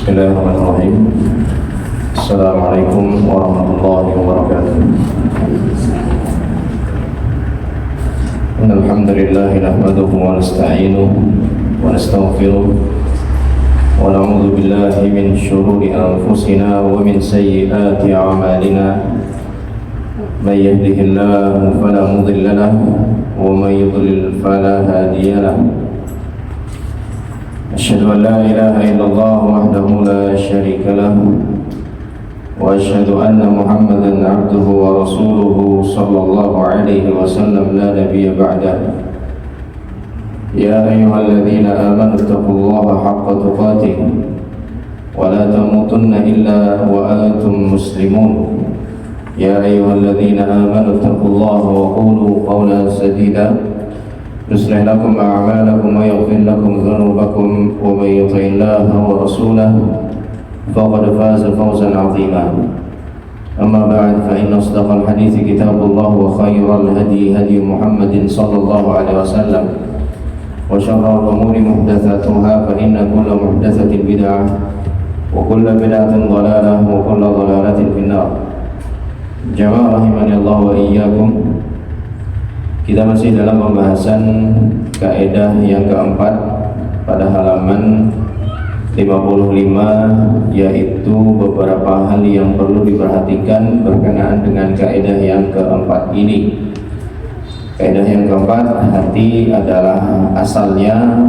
Bismillahirrahmanirrahim. Assalamualaikum warahmatullahi wabarakatuh. Alhamdulillah nahmaduhu wa nasta'inuhu wa nastaghfiruh wa na'udzu billahi min shururi anfusina wa min sayyiati a'malina. May yahdihillahu fala mudilla lahu wa may yudlil fala hadiya lahu. أشهد أن لا إله إلا الله وحده لا شريك له وأشهد أن محمدا عبده ورسوله صلى الله عليه وسلم لا نبي بعده. يا أيها الذين آمنوا اتقوا الله حق تقاته ولا تموتن إلا وأنتم مسلمون. يا أيها الذين آمنوا اتقوا الله وقولوا قولا سديدا يصلح لكم أعمالكم ويغفر لكم ذنوبكم ومن يطع الله ورسوله فقد فاز فوزا عظيما. أما بعد فإن أصدق الحديث كتاب الله وخير الهدي هدي محمد صلى الله عليه وسلم وشر الأمور محدثاتها فإن كل محدثة بدعة وكل بدعة ضلالة وكل ضلالة في النار. Jamaah rahimani Allah wa iyyakum. Kita masih dalam pembahasan kaidah yang keempat pada halaman 55, yaitu beberapa hal yang perlu diperhatikan berkenaan dengan kaidah yang keempat ini. Kaidah yang keempat, hati adalah asalnya,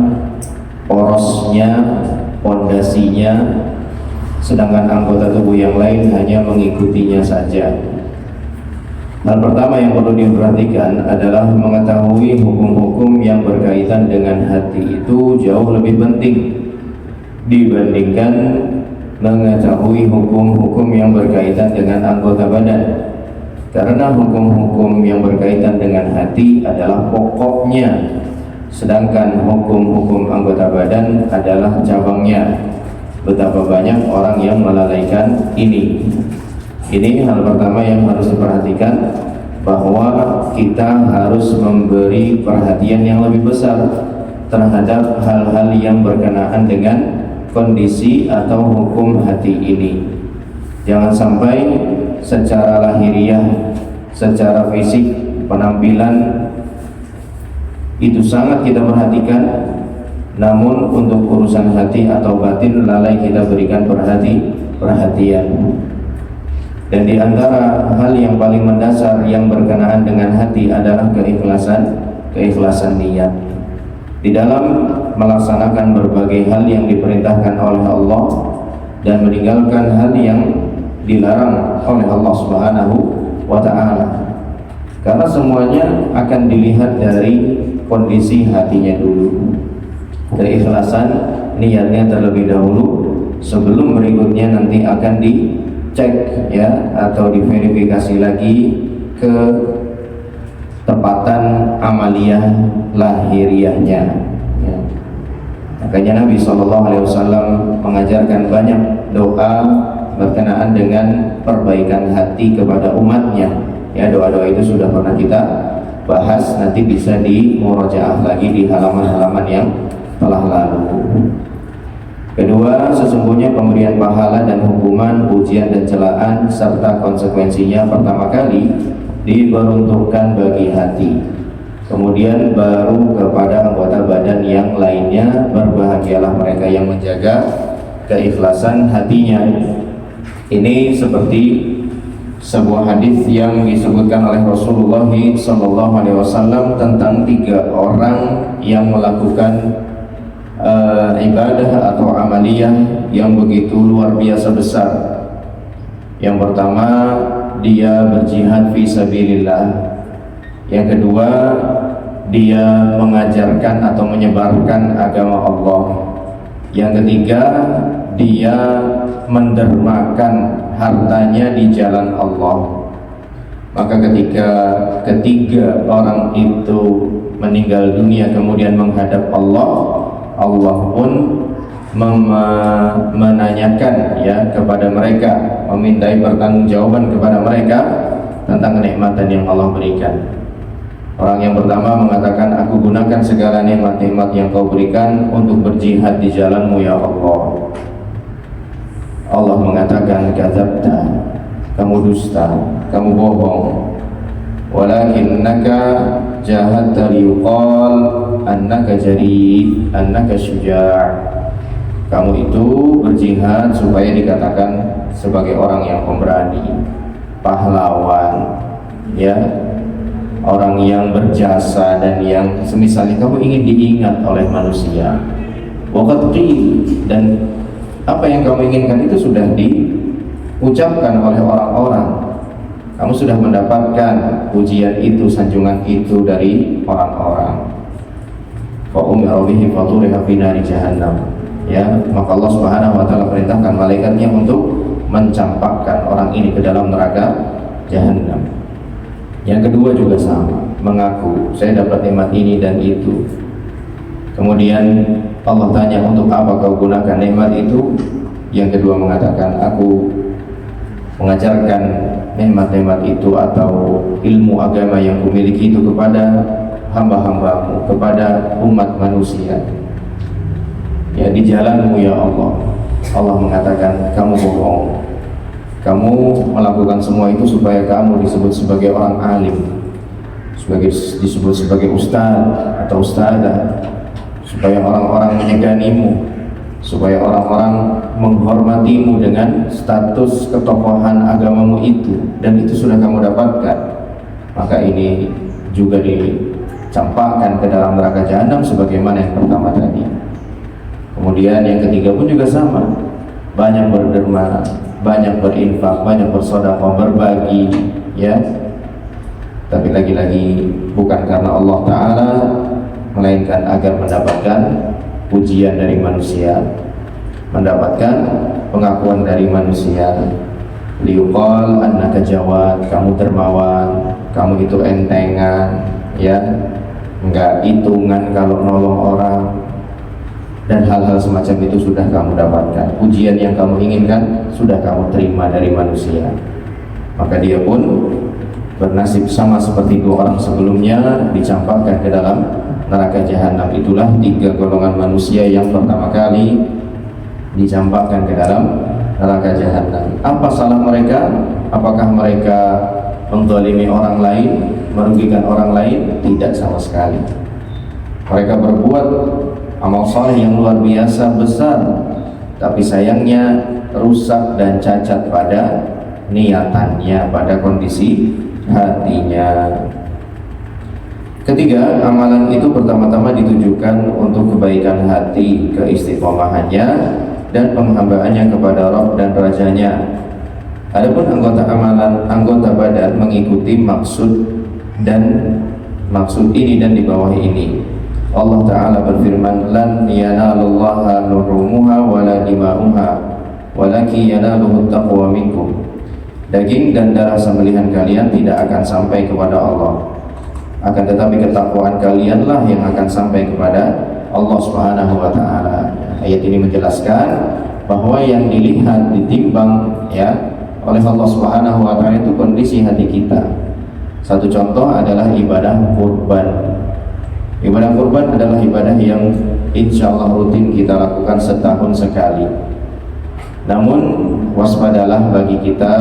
porosnya, pondasinya, sedangkan anggota tubuh yang lain hanya mengikutinya saja. Hal pertama yang perlu diperhatikan adalah mengetahui hukum-hukum yang berkaitan dengan hati itu jauh lebih penting dibandingkan mengetahui hukum-hukum yang berkaitan dengan anggota badan. Karena hukum-hukum yang berkaitan dengan hati adalah pokoknya, sedangkan hukum-hukum anggota badan adalah cabangnya. Betapa banyak orang yang melalaikan ini. Ini hal pertama yang harus diperhatikan, bahwa kita harus memberi perhatian yang lebih besar terhadap hal-hal yang berkenaan dengan kondisi atau hukum hati ini. Jangan sampai secara lahiriah, secara fisik, penampilan itu sangat kita perhatikan, namun untuk urusan hati atau batin lalai kita berikan perhatian. Dan di antara hal yang paling mendasar yang berkenaan dengan hati adalah keikhlasan niat. Di dalam melaksanakan berbagai hal yang diperintahkan oleh Allah dan meninggalkan hal yang dilarang oleh Allah Subhanahu wa ta'ala. Karena semuanya akan dilihat dari kondisi hatinya dulu. Keikhlasan niatnya terlebih dahulu sebelum berikutnya nanti akan dicek ya, atau diverifikasi lagi ketepatan amaliyah lahiriahnya ya. Makanya Nabi SAW mengajarkan banyak doa berkenaan dengan perbaikan hati kepada umatnya ya. Doa-doa itu sudah pernah kita bahas, nanti bisa dimurajaah lagi di halaman-halaman yang telah lalu. Kedua, sesungguhnya pemberian pahala dan hukuman, ujian dan celaan serta konsekuensinya pertama kali diperuntukkan bagi hati. Kemudian baru kepada anggota badan yang lainnya. Berbahagialah mereka yang menjaga keikhlasan hatinya. Ini seperti sebuah hadis yang disebutkan oleh Rasulullah SAW tentang 3 orang yang melakukan ibadah atau amaliyah yang begitu luar biasa besar. Yang pertama, dia berjihad fi sabilillah. Yang kedua, dia mengajarkan atau menyebarkan agama Allah. Yang ketiga, dia mendermakan hartanya di jalan Allah. Maka ketika ketiga orang itu meninggal dunia kemudian menghadap Allah, Allah pun menanyakan ya kepada mereka, memintai pertanggungjawaban kepada mereka tentang kenikmatan yang Allah berikan. Orang yang pertama mengatakan, aku gunakan segala nikmat-nikmat yang kau berikan untuk berjihad di jalan-Mu ya Allah. Allah mengatakan kadzabta, kamu dusta, kamu bohong. Walakinnaka jahadta liyuqal annaka jari, annaka syuja'. Kamu itu berjihad supaya dikatakan sebagai orang yang pemberani, pahlawan, ya, orang yang berjasa dan yang semisalnya. Kamu ingin diingat oleh manusia. Waqad qil, dan apa yang kamu inginkan itu sudah diucapkan oleh orang-orang. Kamu sudah mendapatkan pujian itu, sanjungan itu dari orang-orang. Fa umira bihi faturiha fi nari jahannam. Ya, maka Allah Subhanahu wa taala perintahkan malaikatnya untuk mencampakkan orang ini ke dalam neraka Jahannam. Yang kedua juga sama, mengaku saya dapat nikmat ini dan itu. Kemudian Allah tanya, untuk apa kau gunakan nikmat itu? Yang kedua mengatakan, aku mengajarkan nikmat-nikmat itu atau ilmu agama yang kumiliki itu kepada hamba-hambamu, kepada umat manusia. Ya, di jalanmu ya Allah. Allah mengatakan kamu bohong. Kamu melakukan semua itu supaya kamu disebut sebagai orang alim, disebut sebagai ustaz atau ustazah, supaya orang-orang menyeganimu, supaya orang-orang menghormatimu dengan status ketokohan agamamu itu, dan itu sudah kamu dapatkan. Maka ini juga dicampakkan ke dalam neraka Jahannam sebagaimana yang pertama tadi. Kemudian yang ketiga pun juga sama, banyak berderma, banyak berinfak, banyak bersedekah, berbagi, ya. Tapi lagi-lagi bukan karena Allah Ta'ala, melainkan agar mendapatkan pujian dari manusia, mendapatkan pengakuan dari manusia. Liuqal annaka jawad, kamu dermawan, kamu itu entengan, ya, enggak hitungan kalau nolong orang. Dan hal-hal semacam itu sudah kamu dapatkan. Pujian yang kamu inginkan sudah kamu terima dari manusia. Maka dia pun bernasib sama seperti dua orang sebelumnya, dicampakkan ke dalam neraka Jahannam. Itulah tiga golongan manusia yang pertama kali dicampakkan ke dalam neraka Jahannam. Apa salah mereka? Apakah mereka menzalimi orang lain, merugikan orang lain? Tidak sama sekali. Mereka berbuat amal saleh yang luar biasa besar, tapi sayangnya rusak dan cacat pada niatannya, pada kondisi hatinya. Ketiga, amalan itu pertama-tama ditujukan untuk kebaikan hati, keistiqomahannya dan penghambaannya kepada Rabb dan Rajanya. Adapun anggota amalan, anggota badan mengikuti maksud ini dan di bawah ini. Allah Ta'ala berfirman, lan yanalullaha luhumuha wala dima'uha walaki yanaluhu taqwa minkum. Daging dan darah sembelihan kalian tidak akan sampai kepada Allah, akan tetapi ketakwaan kalianlah yang akan sampai kepada Allah Subhanahu wa Ta'ala. Ayat ini menjelaskan bahwa yang dilihat, ditimbang, ya, oleh Allah Subhanahu wa Ta'ala itu kondisi hati kita. Satu contoh adalah ibadah kurban. Ibadah kurban adalah ibadah yang insya Allah rutin kita lakukan setahun sekali. Namun waspadalah bagi kita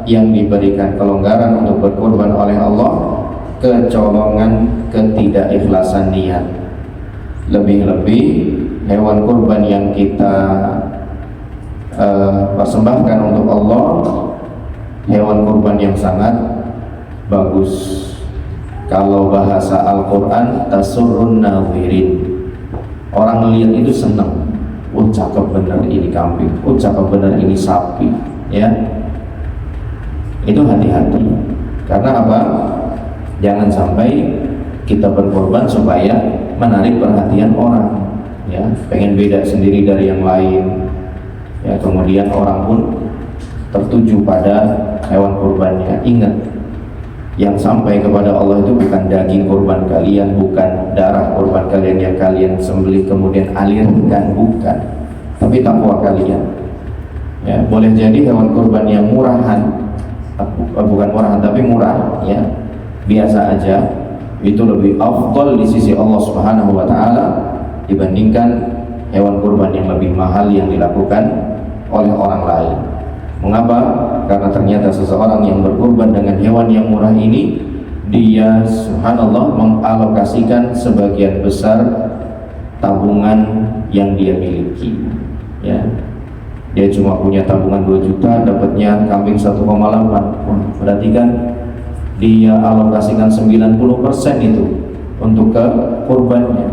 yang diberikan kelonggaran untuk berkurban oleh Allah, kecolongan, ketidakikhlasan niat. Lebih-lebih hewan kurban yang kita persembahkan untuk Allah, hewan kurban yang sangat bagus. Kalau bahasa Al-Quran, tasurrun nawirin, orang lihat itu senang. Oh, cakep bener ini kambing, oh cakep bener ini sapi, ya. Itu hati-hati. Karena apa? Jangan sampai kita berkorban supaya menarik perhatian orang, ya, pengen beda sendiri dari yang lain, ya. Kemudian orang pun tertuju pada hewan kurbannya. Ingat, yang sampai kepada Allah itu bukan daging kurban kalian, bukan darah kurban kalian yang kalian sembelih kemudian alirkan, bukan, tapi takwa kalian. Ya, boleh jadi hewan kurban yang murahan, bukan murahan tapi murah, ya, biasa aja, itu lebih afdal di sisi Allah Subhanahu wa Ta'ala dibandingkan hewan kurban yang lebih mahal yang dilakukan oleh orang lain. Mengapa? Karena ternyata seseorang yang berkurban dengan hewan yang murah ini, dia subhanallah mengalokasikan sebagian besar tabungan yang dia miliki, ya. Dia cuma punya tabungan 2 juta, dapatnya kambing 1,8. Berarti kan dia alokasikan 90% itu untuk ke kurbannya.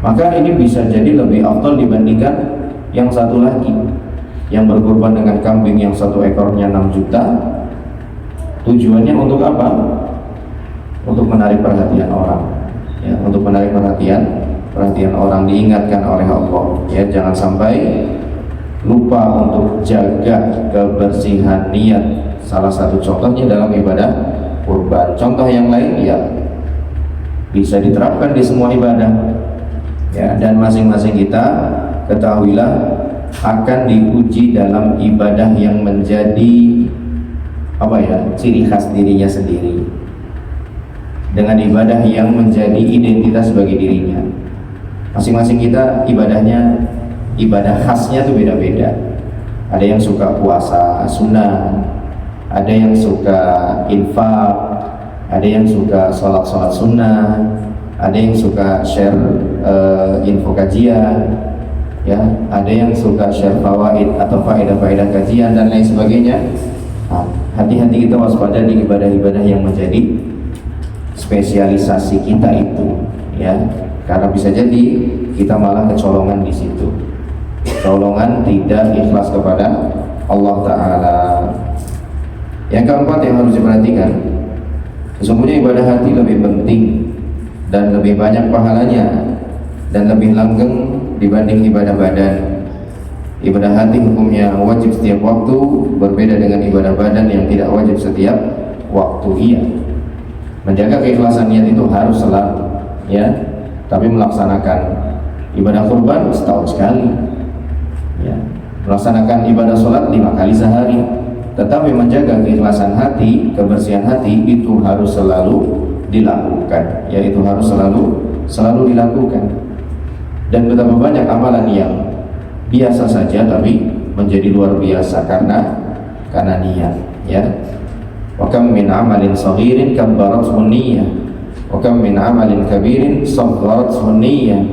Maka ini bisa jadi lebih afdal dibandingkan yang satu lagi yang berkurban dengan kambing yang 1 ekornya 6 juta. Tujuannya untuk apa? Untuk menarik perhatian orang, ya, untuk menarik perhatian orang, diingatkan oleh Allah, ya, jangan sampai lupa untuk jaga kebersihan niat. Salah satu contohnya dalam ibadah kurban. Contoh yang lain ya bisa diterapkan di semua ibadah, ya, dan masing-masing kita ketahuilah akan diuji dalam ibadah yang menjadi ciri khas dirinya sendiri, dengan ibadah yang menjadi identitas bagi dirinya. Masing-masing kita ibadah khasnya tuh beda-beda. Ada yang suka puasa sunnah, ada yang suka infak, ada yang suka sholat sunnah, ada yang suka share info kajian, ya, ada yang suka share fawaid atau faedah-faedah kajian dan lain sebagainya. Hati-hati kita waspada di ibadah-ibadah yang menjadi spesialisasi kita itu, ya, karena bisa jadi kita malah kecolongan di situ, kecolongan tidak ikhlas kepada Allah Ta'ala. Yang keempat yang harus diperhatikan, sesungguhnya ibadah hati lebih penting dan lebih banyak pahalanya dan lebih langgeng dibanding ibadah badan. Ibadah hati hukumnya wajib setiap waktu, berbeda dengan ibadah badan yang tidak wajib setiap waktu. Iya, menjaga keikhlasan niat itu harus selalu, ya, tapi melaksanakan ibadah kurban setahun sekali, ya, melaksanakan ibadah sholat 5 kali sehari, tetapi menjaga keikhlasan hati, kebersihan hati itu harus selalu dilakukan, yaitu harus selalu dilakukan. Dan betapa banyak amalan yang biasa saja tapi menjadi luar biasa karena niat, ya. Wa kam min amalin saghirin kabbarathu niyyah wa kam min amalin kabirin sagharathu niyyah.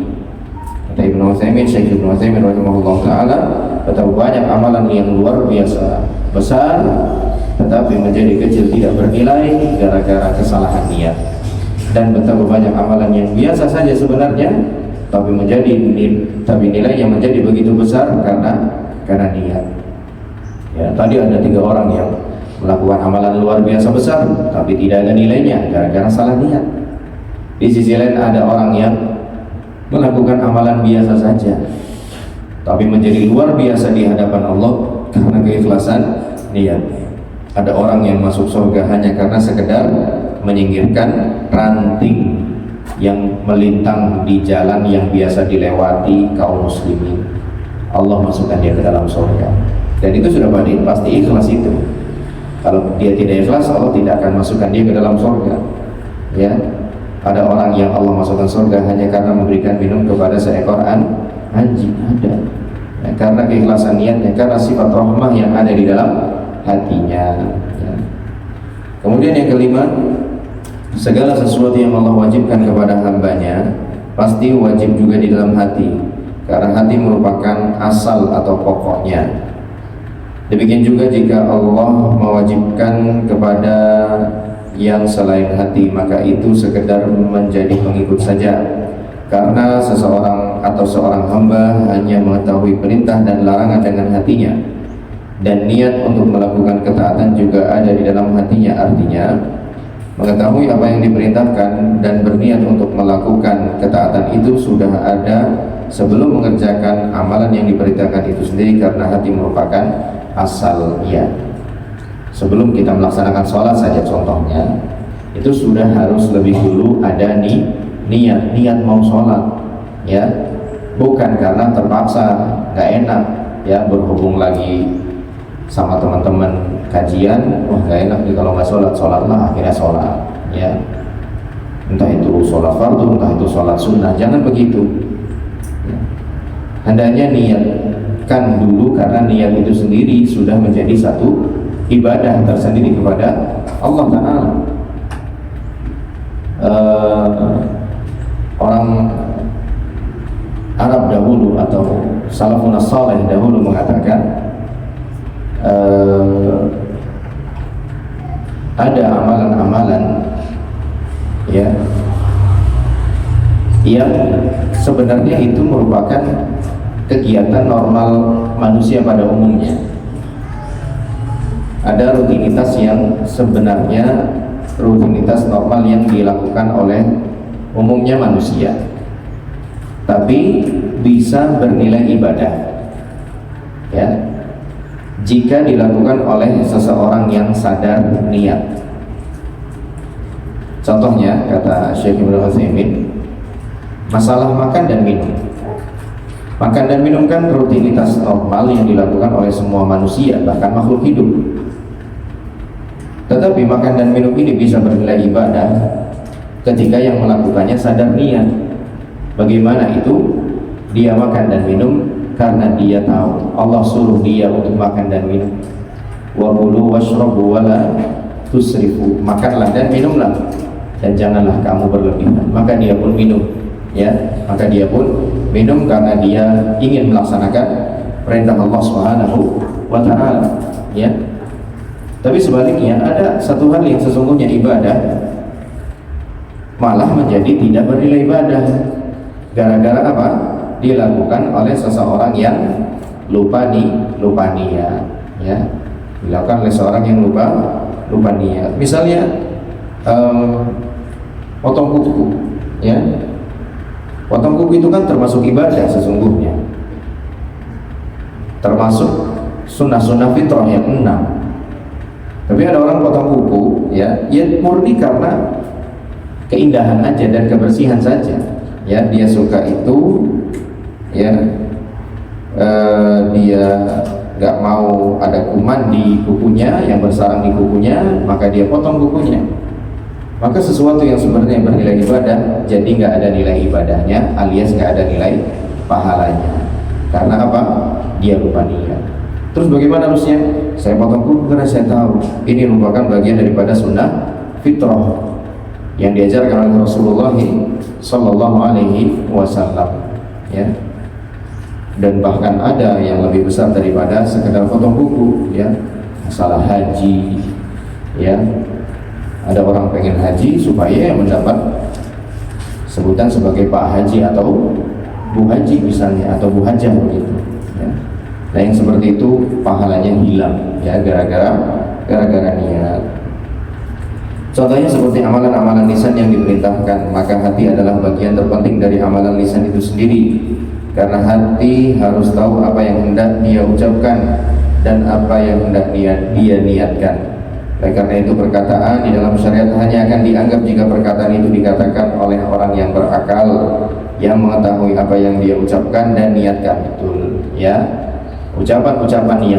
Kata Ibnu Utsaimin, Syekh Ibnu Utsaimin rahimahullah taala, betapa banyak amalan yang luar biasa besar tetapi menjadi kecil tidak bernilai gara-gara kesalahan niat. Dan betapa banyak amalan yang biasa saja sebenarnya tapi nilai yang menjadi begitu besar karena niat. Ya, tadi ada 3 orang yang melakukan amalan luar biasa besar tapi tidak ada nilainya gara-gara salah niat. Di sisi lain ada orang yang melakukan amalan biasa saja tapi menjadi luar biasa di hadapan Allah karena keikhlasan niat. Ada orang yang masuk surga hanya karena sekedar menyingkirkan ranting yang melintang di jalan yang biasa dilewati kaum muslimin. Allah masukkan dia ke dalam surga, dan itu sudah pasti ikhlas itu. Kalau dia tidak ikhlas, Allah tidak akan masukkan dia ke dalam surga, ya. Ada orang yang Allah masukkan surga hanya karena memberikan minum kepada seekor anjing, ada, ya, karena keikhlasan niatnya, karena sifat rahmah yang ada di dalam hatinya, ya. Kemudian yang kelima, segala sesuatu yang Allah wajibkan kepada hambanya pasti wajib juga di dalam hati, karena hati merupakan asal atau pokoknya. Demikian juga jika Allah mewajibkan kepada yang selain hati, maka itu sekedar menjadi pengikut saja, karena seseorang atau seorang hamba hanya mengetahui perintah dan larangan dengan hatinya, dan niat untuk melakukan ketaatan juga ada di dalam hatinya. Artinya mengetahui apa yang diperintahkan dan berniat untuk melakukan ketaatan itu sudah ada sebelum mengerjakan amalan yang diperintahkan itu sendiri, karena hati merupakan asalnya. Sebelum kita melaksanakan sholat saja contohnya, itu sudah harus lebih dulu ada niat mau sholat, ya, bukan karena terpaksa, nggak enak, ya, berhubung lagi sama teman-teman kajian, wah gak enak nih kalau nggak sholatlah, akhirnya sholat, ya, entah itu sholat fardu, entah itu sholat sunnah. Jangan begitu, ya. Hendaknya niat niatkan dulu, karena niat itu sendiri sudah menjadi satu ibadah tersendiri kepada Allah Ta'ala. Orang Arab dahulu atau salafun saleh dahulu mengatakan ada amalan-amalan ya yang sebenarnya itu merupakan kegiatan normal manusia pada umumnya. Ada rutinitas yang sebenarnya rutinitas normal yang dilakukan oleh umumnya manusia, tapi bisa bernilai ibadah ya jika dilakukan oleh seseorang yang sadar niat. Contohnya, kata Syekh Ibnu Utsaimin, masalah makan dan minum. Makan dan minum kan rutinitas normal yang dilakukan oleh semua manusia, bahkan makhluk hidup. Tetapi makan dan minum ini bisa bernilai ibadah ketika yang melakukannya sadar niat. Bagaimana itu? Dia makan dan minum karena dia tahu Allah suruh dia untuk makan dan minum. Wa kulu washrabu wa la tusrifu. Makanlah dan minumlah, dan janganlah kamu berlebihan. Maka dia pun minum, ya. Maka dia pun minum karena dia ingin melaksanakan perintah Allah Subhanahu wa Ta'ala, ya. Tapi sebaliknya, ada satu hal yang sesungguhnya ibadah malah menjadi tidak bernilai ibadah. Gara-gara apa? Dilakukan oleh seseorang yang lupa niat, ya. Dilakukan oleh seorang yang lupa niat. Misalnya potong kuku, ya. Potong kuku itu kan termasuk ibadah sesungguhnya, termasuk sunnah-sunnah fitrah yang 6. Tapi ada orang potong kuku, ya murni karena keindahan aja dan kebersihan saja, ya. Dia suka itu, ya. Dia nggak mau ada kuman di kukunya yang bersarang di kukunya, maka dia potong kukunya. Maka sesuatu yang sebenarnya bernilai ibadah jadi nggak ada nilai ibadahnya, alias nggak ada nilai pahalanya. Karena apa? Dia lupa niat. Terus bagaimana harusnya? Saya potong kuku karena saya tahu ini merupakan bagian daripada sunnah fitrah yang diajarkan oleh Rasulullah Sallallahu Alaihi Wasallam, ya. Dan bahkan ada yang lebih besar daripada sekedar potong kuku, ya. Masalah haji, ya. Ada orang pengen haji supaya mendapat sebutan sebagai Pak Haji atau Bu Haji misalnya, atau Bu Hajah begitu, ya. Nah yang seperti itu pahalanya hilang, ya, gara-gara niat. Contohnya seperti amalan-amalan lisan yang diperintahkan, maka hati adalah bagian terpenting dari amalan lisan itu sendiri. Karena hati harus tahu apa yang hendak dia ucapkan dan apa yang hendak dia niatkan. Oleh karena itu perkataan di dalam syariat hanya akan dianggap jika perkataan itu dikatakan oleh orang yang berakal, yang mengetahui apa yang dia ucapkan dan niatkan betul, ya. Ucapan-ucapan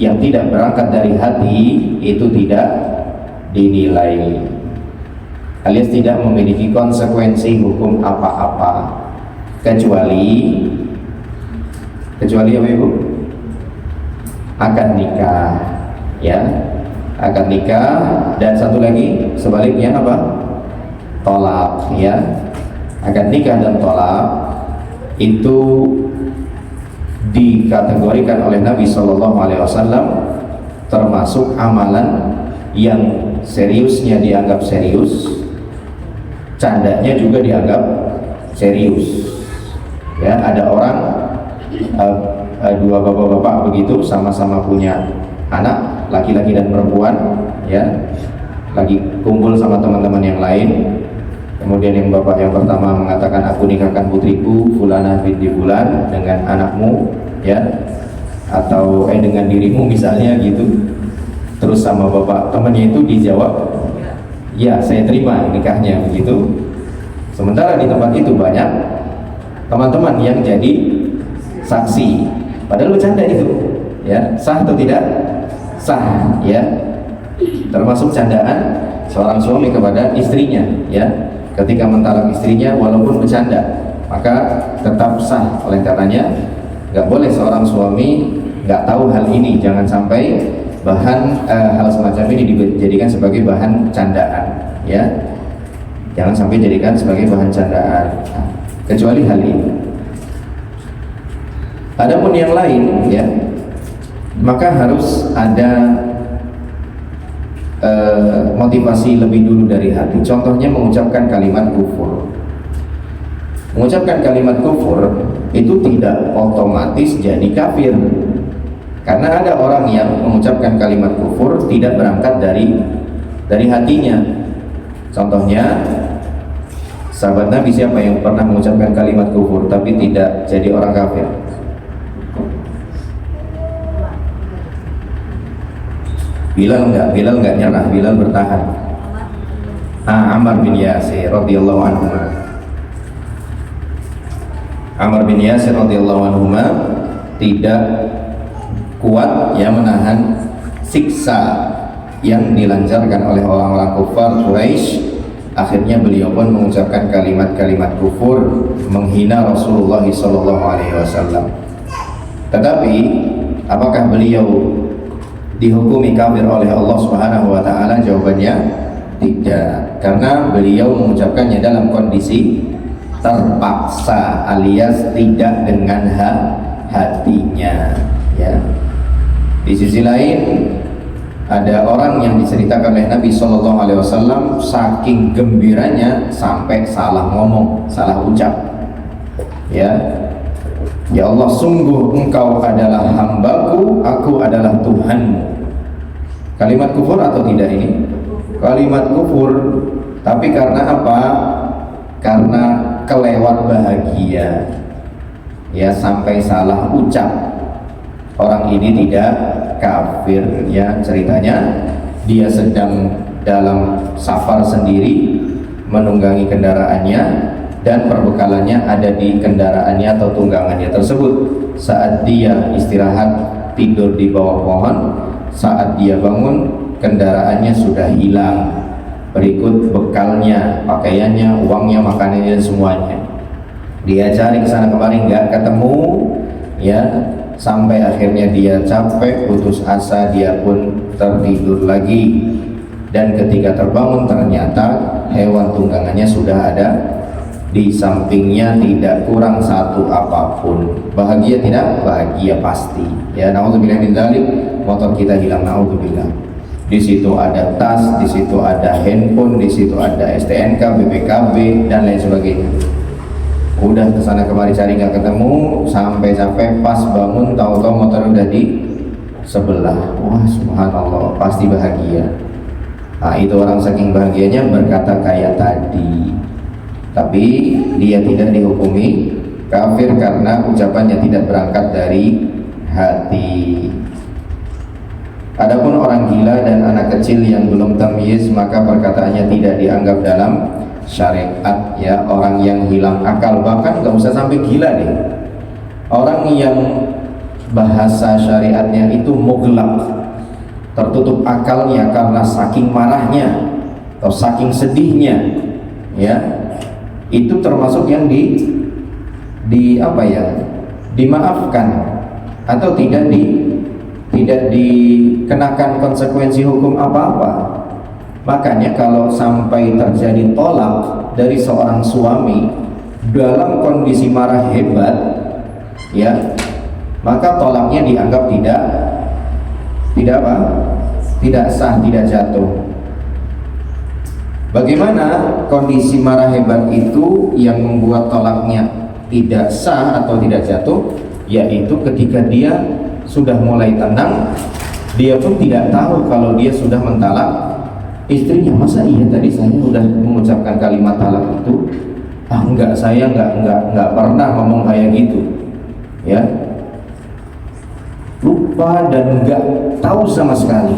yang tidak berangkat dari hati itu tidak dinilai, alias tidak memiliki konsekuensi hukum apa-apa, kecuali apa Ibu? Akad nikah, ya. Akad nikah, dan satu lagi sebaliknya apa? Tolak, ya. Akad nikah dan tolak itu dikategorikan oleh Nabi Shallallahu Alaihi Wasallam termasuk amalan yang seriusnya dianggap serius, candanya juga dianggap serius, ya. Ada orang dua bapak-bapak begitu sama-sama punya anak laki-laki dan perempuan, ya, lagi kumpul sama teman-teman yang lain. Kemudian yang bapak yang pertama mengatakan, aku nikahkan putriku Fulanah binti Fulan dengan anakmu, ya, atau dengan dirimu misalnya gitu. Terus sama bapak temannya itu dijawab, ya saya terima nikahnya begitu. Sementara di tempat itu banyak teman-teman yang jadi saksi, padahal bercanda itu, ya. Sah atau tidak? Sah, ya. Termasuk candaan seorang suami kepada istrinya, ya. Ketika mentalak istrinya walaupun bercanda, maka tetap sah. Oleh karenanya Nggak boleh seorang suami nggak tahu hal ini. Jangan sampai hal semacam ini dijadikan sebagai bahan candaan, ya. Jangan sampai dijadikan sebagai bahan candaan, kecuali hal ini. Adapun yang lain, ya, maka harus ada motivasi lebih dulu dari hati. Contohnya mengucapkan kalimat kufur. Mengucapkan kalimat kufur itu tidak otomatis jadi kafir, karena ada orang yang mengucapkan kalimat kufur tidak berangkat dari hatinya. Contohnya sahabat Nabi siapa yang pernah mengucapkan kalimat kufur tapi tidak jadi orang kafir? Bilal enggak nyerah, Bilal bertahan. Ammar bin Yasir radhiyallahu anhu. Ammar bin Yasir radhiyallahu anhu tidak kuat ya menahan siksa yang dilancarkan oleh orang-orang kufar Quraisy. Akhirnya beliau pun mengucapkan kalimat-kalimat kufur menghina Rasulullah SAW. Tetapi apakah beliau dihukumi kafir oleh Allah Subhanahu wa taala? Jawabannya tidak, karena beliau mengucapkannya dalam kondisi terpaksa alias tidak dengan hatinya, ya. Di sisi lain ada orang yang diceritakan oleh Nabi SAW saking gembiranya sampai salah ngomong, salah ucap, ya. Ya Allah, sungguh engkau adalah hambaku, aku adalah Tuhanmu. Kalimat kufur atau tidak ini? Kalimat kufur. Tapi karena apa? Karena kelewat bahagia, ya, sampai salah ucap. Orang ini tidak kafir, ya. Ceritanya dia sedang dalam safar sendiri menunggangi kendaraannya, dan perbekalannya ada di kendaraannya atau tunggangannya tersebut. Saat dia istirahat tidur di bawah pohon, saat dia bangun kendaraannya sudah hilang, berikut bekalnya, pakaiannya, uangnya, makanannya, dan semuanya. Dia cari kesana kemari nggak ketemu, ya, sampai akhirnya dia capek, putus asa, dia pun tertidur lagi. Dan ketika terbangun ternyata hewan tunggangannya sudah ada di sampingnya, tidak kurang satu apapun. Bahagia tidak? Bahagia pasti, ya. Naudzubillah min dzalik, motor kita hilang, naudzubillah. Di situ ada tas, di situ ada handphone, di situ ada STNK, BPKB, dan lain sebagainya. Udah kesana kemari cari nggak ketemu, sampai pas bangun tahu-tahu motor udah di sebelah. Wah, subhanallah, pasti bahagia. Nah, itu orang saking bahagianya berkata kayak tadi. Tapi dia tidak dihukumi kafir karena ucapannya tidak berangkat dari hati. Adapun orang gila dan anak kecil yang belum tamyiz, maka perkataannya tidak dianggap dalam syariat, ya. Orang yang hilang akal, bahkan nggak usah sampai gila deh, orang yang bahasa syariatnya itu muglaq, tertutup akalnya karena saking marahnya atau saking sedihnya, ya, itu termasuk yang dimaafkan atau tidak dikenakan konsekuensi hukum apa-apa. Makanya kalau sampai terjadi tolak dari seorang suami dalam kondisi marah hebat, ya, maka tolaknya dianggap tidak sah, tidak jatuh. Bagaimana kondisi marah hebat itu yang membuat tolaknya tidak sah atau tidak jatuh? Yaitu ketika dia sudah mulai tenang, dia pun tidak tahu kalau dia sudah mentalak istrinya. Masa iya tadi saya sudah mengucapkan kalimat talak itu? Enggak, saya enggak pernah ngomong kayak gitu, ya. Lupa dan enggak tahu sama sekali.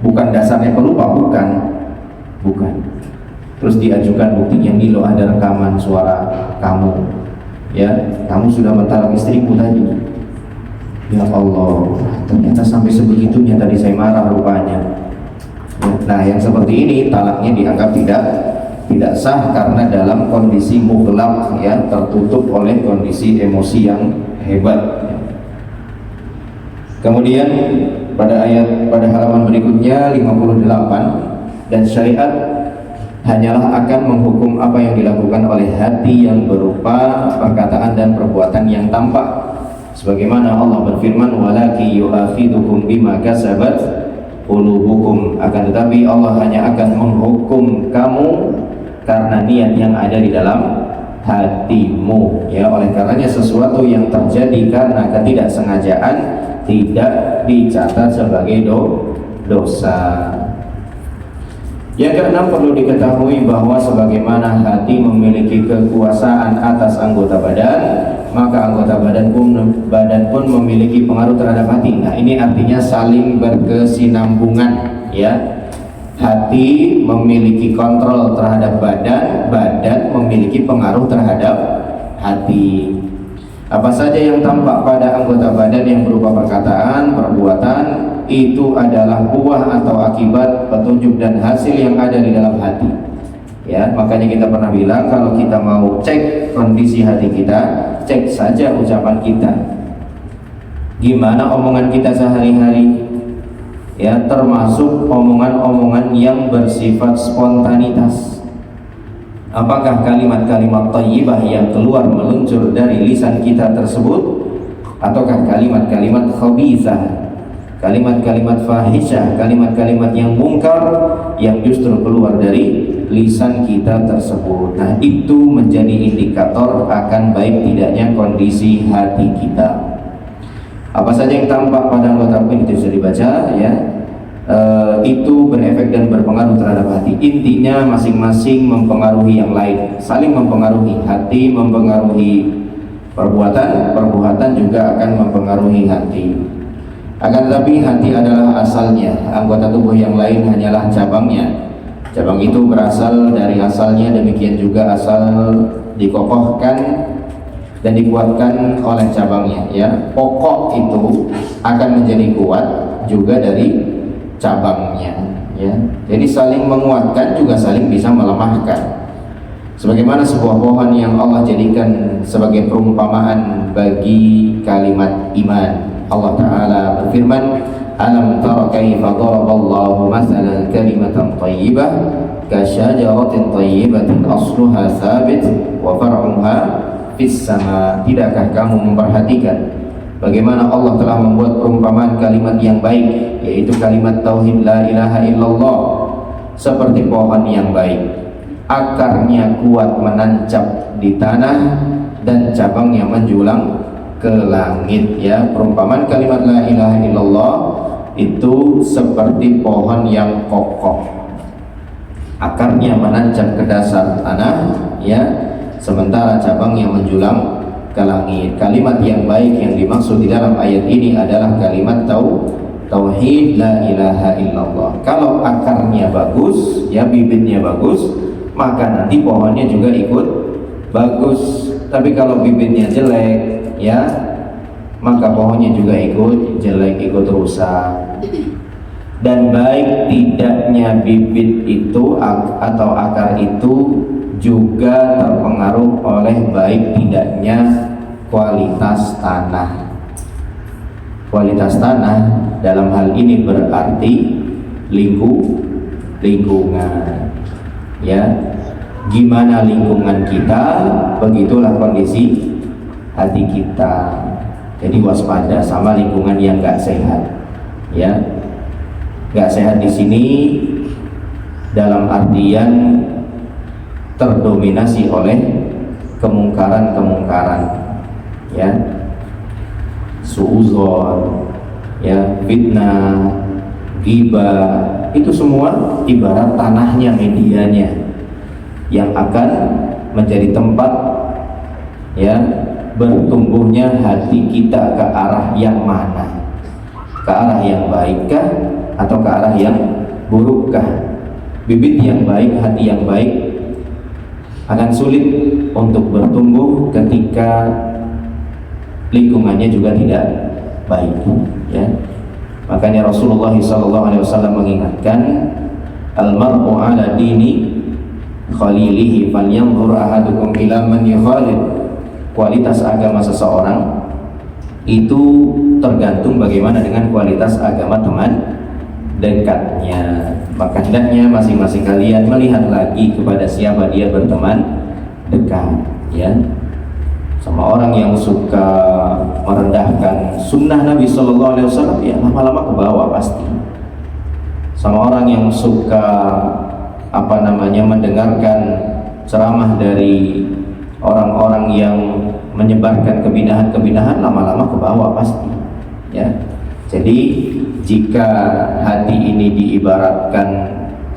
Bukan dasarnya pelupa, bukan. Terus diajukan buktinya, nih loh ada rekaman suara kamu, ya, kamu sudah mentalak istriku tadi. Ya Allah, ternyata sampai sebegitunya tadi saya marah rupanya. Nah, yang seperti ini talaknya dianggap tidak sah karena dalam kondisi mughlaq, ya, tertutup oleh kondisi emosi yang hebat. Kemudian pada halaman berikutnya 58, dan syariat hanyalah akan menghukum apa yang dilakukan oleh hati yang berupa perkataan dan perbuatan yang tampak. Sebagaimana Allah berfirman, walaki yu'akhidukum bima kasabat qulubukum, akan tetapi Allah hanya akan menghukum kamu karena niat yang ada di dalam hatimu, ya. Oleh karenanya sesuatu yang terjadi karena ketidaksengajaan tidak dicatat sebagai dosa. Yang keenam, perlu diketahui bahwa sebagaimana hati memiliki kekuasaan atas anggota badan, maka anggota badan pun memiliki pengaruh terhadap hati. Nah, ini artinya saling berkesinambungan, ya. Hati memiliki kontrol terhadap badan, badan memiliki pengaruh terhadap hati. Apa saja yang tampak pada anggota badan yang berupa perkataan, perbuatan, itu adalah buah atau akibat petunjuk dan hasil yang ada di dalam hati, ya. Makanya kita pernah bilang, kalau kita mau cek kondisi hati kita, cek saja ucapan kita, gimana omongan kita sehari-hari, ya, termasuk omongan-omongan yang bersifat spontanitas. Apakah kalimat-kalimat thayyibah yang keluar meluncur dari lisan kita tersebut, ataukah kalimat-kalimat khabithah, kalimat-kalimat fahisyah, kalimat-kalimat yang mungkar yang justru keluar dari lisan kita tersebut. Nah, itu menjadi indikator akan baik tidaknya kondisi hati kita. Apa saja yang tampak pada anggota tubuh itu bisa dibaca, ya. Itu berefek dan berpengaruh terhadap hati. Intinya masing-masing mempengaruhi yang lain, saling mempengaruhi. Hati mempengaruhi perbuatan, perbuatan juga akan mempengaruhi hati. Akan tetapi hati adalah asalnya, anggota tubuh yang lain hanyalah cabangnya. Cabang itu berasal dari asalnya, demikian juga asal dikokohkan dan dikuatkan oleh cabangnya, ya. Pokok itu akan menjadi kuat juga dari cabangnya, ya. Jadi saling menguatkan juga saling bisa melemahkan. Sebagaimana sebuah pohon yang Allah jadikan sebagai perumpamaan bagi kalimat iman. Allah Ta'ala berfirman, alam tara kaifa daraballahu mathalan kalimatan thayyibah kasyajaratin thayyibatin asluha thabit wa far'uha fis sama. Tidakkah kamu memperhatikan bagaimana Allah telah membuat perumpamaan kalimat yang baik, yaitu kalimat tauhid la ilaha illallah, seperti pohon yang baik, akarnya kuat menancap di tanah dan cabangnya menjulang ke langit, ya. Perumpamaan kalimat la ilaha illallah itu seperti pohon yang kokoh, akarnya menancap ke dasar tanah, ya, sementara cabangnya menjulang ke langit. Kalimat yang baik yang dimaksud di dalam ayat ini adalah kalimat tauhid la ilaha illallah. Kalau akarnya bagus, ya, bibitnya bagus, maka nanti pohonnya juga ikut bagus. Tapi kalau bibitnya jelek, ya, maka pohonnya juga ikut jelek, ikut rusak. Dan baik tidaknya bibit itu atau akar itu juga terpengaruh oleh baik tidaknya kualitas tanah. Kualitas tanah dalam hal ini berarti lingkungan, ya. Gimana lingkungan kita, begitulah kondisi hati kita. Jadi waspada sama lingkungan yang gak sehat, ya. Gak sehat di sini dalam artian terdominasi oleh kemungkaran, ya, suuzon, ya, fitnah, ghibah, itu semua ibarat tanahnya, medianya yang akan menjadi tempat, ya, bertumbuhnya hati kita ke arah yang mana, ke arah yang baikkah atau ke arah yang burukkah. Bibit yang baik, hati yang baik akan sulit untuk bertumbuh ketika lingkungannya juga tidak baik, ya. Makanya Rasulullah SAW mengingatkan, al-mar'u ala dini khalilihi falyanzur ahadukum ila man yukhalil. Kualitas agama seseorang itu tergantung bagaimana dengan kualitas agama teman dekatnya. Maka hendaknya masing-masing kalian melihat lagi kepada siapa dia berteman dekat, ya. Sama orang yang suka merendahkan sunnah Nabi Sallallahu Alaihi Wasallam, ya lama-lama ke bawah pasti. Sama orang yang suka mendengarkan ceramah dari orang-orang yang menyebarkan kebinahan-kebinahan, lama-lama ke bawah pasti, ya. Jadi jika hati ini diibaratkan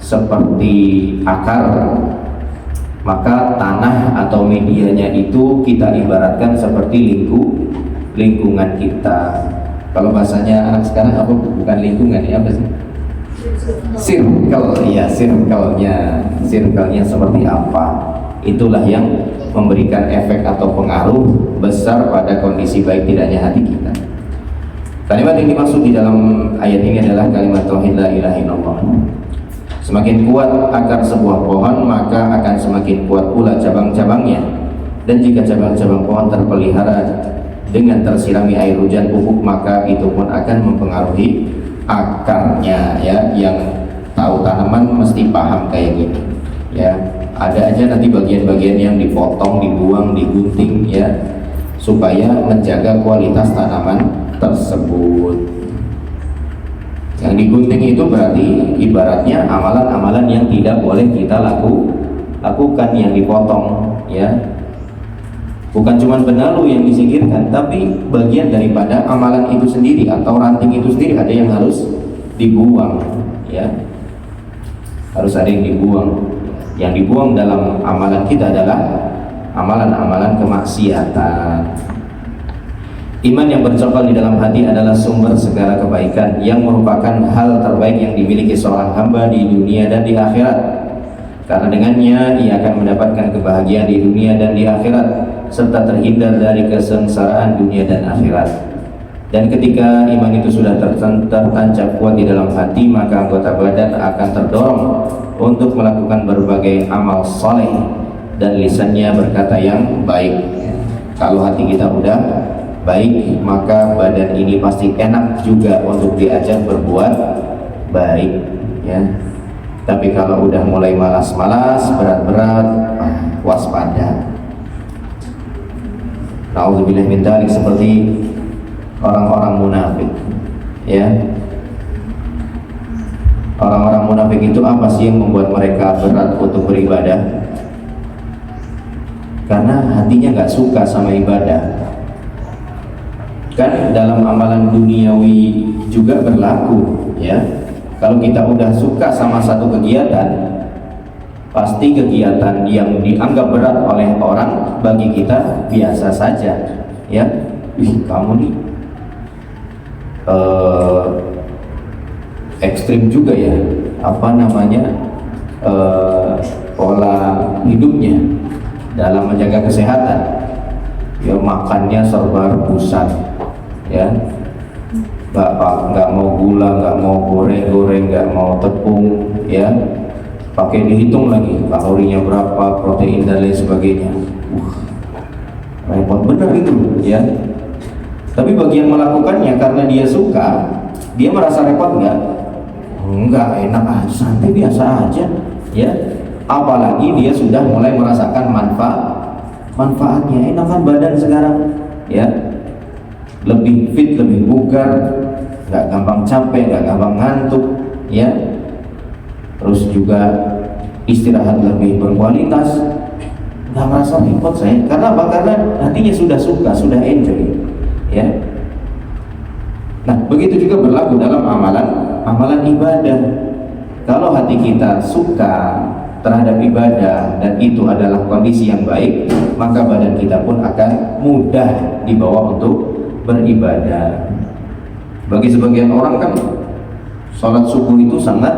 seperti akar, maka tanah atau medianya itu kita ibaratkan seperti lingkungan kita. Kalau bahasanya anak sekarang apa? Bukan lingkungan, ya apa sih? Circle, ya, circle-nya seperti apa? Itulah yang memberikan efek atau pengaruh besar pada kondisi baik tidaknya hati kita. Kalimat yang dimaksud di dalam ayat ini adalah kalimat tauhid la ilaha illallah. Semakin kuat akar sebuah pohon, maka akan semakin kuat pula cabang-cabangnya. Dan jika cabang-cabang pohon terpelihara dengan tersirami air hujan pupuk, maka itu pun akan mempengaruhi akarnya, ya. Yang tahu tanaman mesti paham kayak gini, ya. Ada aja nanti bagian-bagian yang dipotong, dibuang, digunting, ya, supaya menjaga kualitas tanaman tersebut. Yang digunting itu berarti ibaratnya amalan-amalan yang tidak boleh kita lakukan, yang dipotong, ya. Bukan cuma benalu yang disingkirkan, tapi bagian daripada amalan itu sendiri atau ranting itu sendiri ada yang harus dibuang, ya. Harus ada yang dibuang. Yang dibuang dalam amalan kita adalah amalan-amalan kemaksiatan. Iman yang bercokol di dalam hati adalah sumber segala kebaikan, yang merupakan hal terbaik yang dimiliki seorang hamba di dunia dan di akhirat. Karena dengannya ia akan mendapatkan kebahagiaan di dunia dan di akhirat, serta terhindar dari kesengsaraan dunia dan akhirat. Dan ketika iman itu sudah tertancap kuat di dalam hati, maka anggota badan akan terdorong untuk melakukan berbagai amal soleh, dan lisannya berkata yang baik. Kalau hati kita udah baik, maka badan ini pasti enak juga untuk diajak berbuat baik, ya. Tapi kalau udah mulai malas-malas, berat-berat, waspada. Nauzubillah min dzalik, seperti orang-orang munafik, ya. Orang-orang munafik itu apa sih yang membuat mereka berat untuk beribadah? Karena hatinya nggak suka sama ibadah. Kan dalam amalan duniawi juga berlaku, ya. Kalau kita udah suka sama satu kegiatan, pasti kegiatan yang dianggap berat oleh orang bagi kita biasa saja, ya. Kamu nih ekstrim juga ya, pola hidupnya dalam menjaga kesehatan, ya, makannya serba rebusan, ya, nggak mau gula, nggak mau goreng-goreng, nggak mau tepung, ya, pakai dihitung lagi kalorinya berapa, protein dan lain sebagainya. Repot bener itu, ya. Tapi bagi yang melakukannya karena dia suka, dia merasa repot nggak? Enggak, enak aja, santai biasa aja, ya. Apalagi dia sudah mulai merasakan manfaatnya. Enakan badan sekarang, ya, lebih fit, lebih bugar, nggak gampang capek, nggak gampang ngantuk, ya. Terus juga istirahat lebih berkualitas, nggak merasa repot saya. Karena apa? Karena hatinya sudah suka, sudah enjoy, ya. Nah, begitu juga berlaku dalam amalan ibadah. Kalau hati kita suka terhadap ibadah dan itu adalah kondisi yang baik, maka badan kita pun akan mudah dibawa untuk beribadah. Bagi sebagian orang kan sholat subuh itu sangat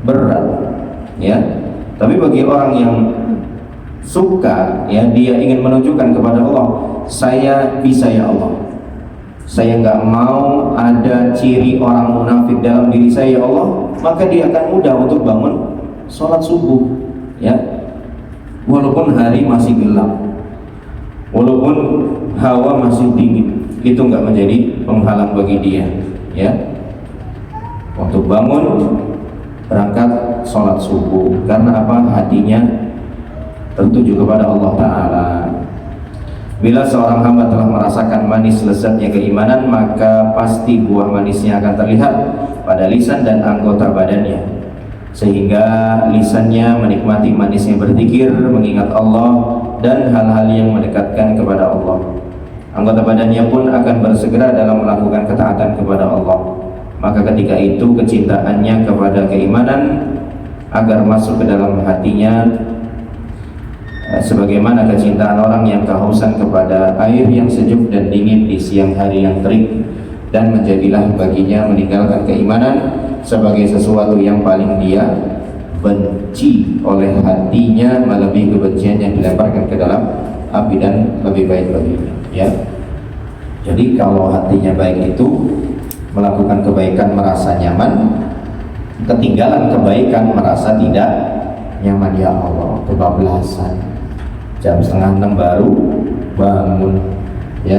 berat, ya. Tapi bagi orang yang suka, ya, dia ingin menunjukkan kepada Allah, saya bisa ya Allah, saya nggak mau ada ciri orang munafik dalam diri saya ya Allah, maka dia akan mudah untuk bangun sholat subuh, ya. Walaupun hari masih gelap, walaupun hawa masih dingin, itu nggak menjadi penghalang bagi dia, ya, untuk bangun berangkat sholat subuh. Karena apa? Hatinya tertuju kepada Allah Ta'ala. Bila seorang hamba telah merasakan manis lezatnya keimanan, maka pasti buah manisnya akan terlihat pada lisan dan anggota badannya, sehingga lisannya menikmati manisnya berzikir, mengingat Allah dan hal-hal yang mendekatkan kepada Allah. Anggota badannya pun akan bersegera dalam melakukan ketaatan kepada Allah. Maka ketika itu kecintaannya kepada keimanan agar masuk ke dalam hatinya, sebagaimana kecintaan orang yang kehausan kepada air yang sejuk dan dingin di siang hari yang terik, dan menjadilah baginya meninggalkan keimanan sebagai sesuatu yang paling dia benci oleh hatinya, melebihi kebencian yang dilemparkan ke dalam api dan lebih baik baginya, ya. Jadi kalau hatinya baik itu melakukan kebaikan merasa nyaman, ketinggalan kebaikan merasa tidak nyaman. Ya Allah, kebablasan, jam 5:30 baru bangun, ya.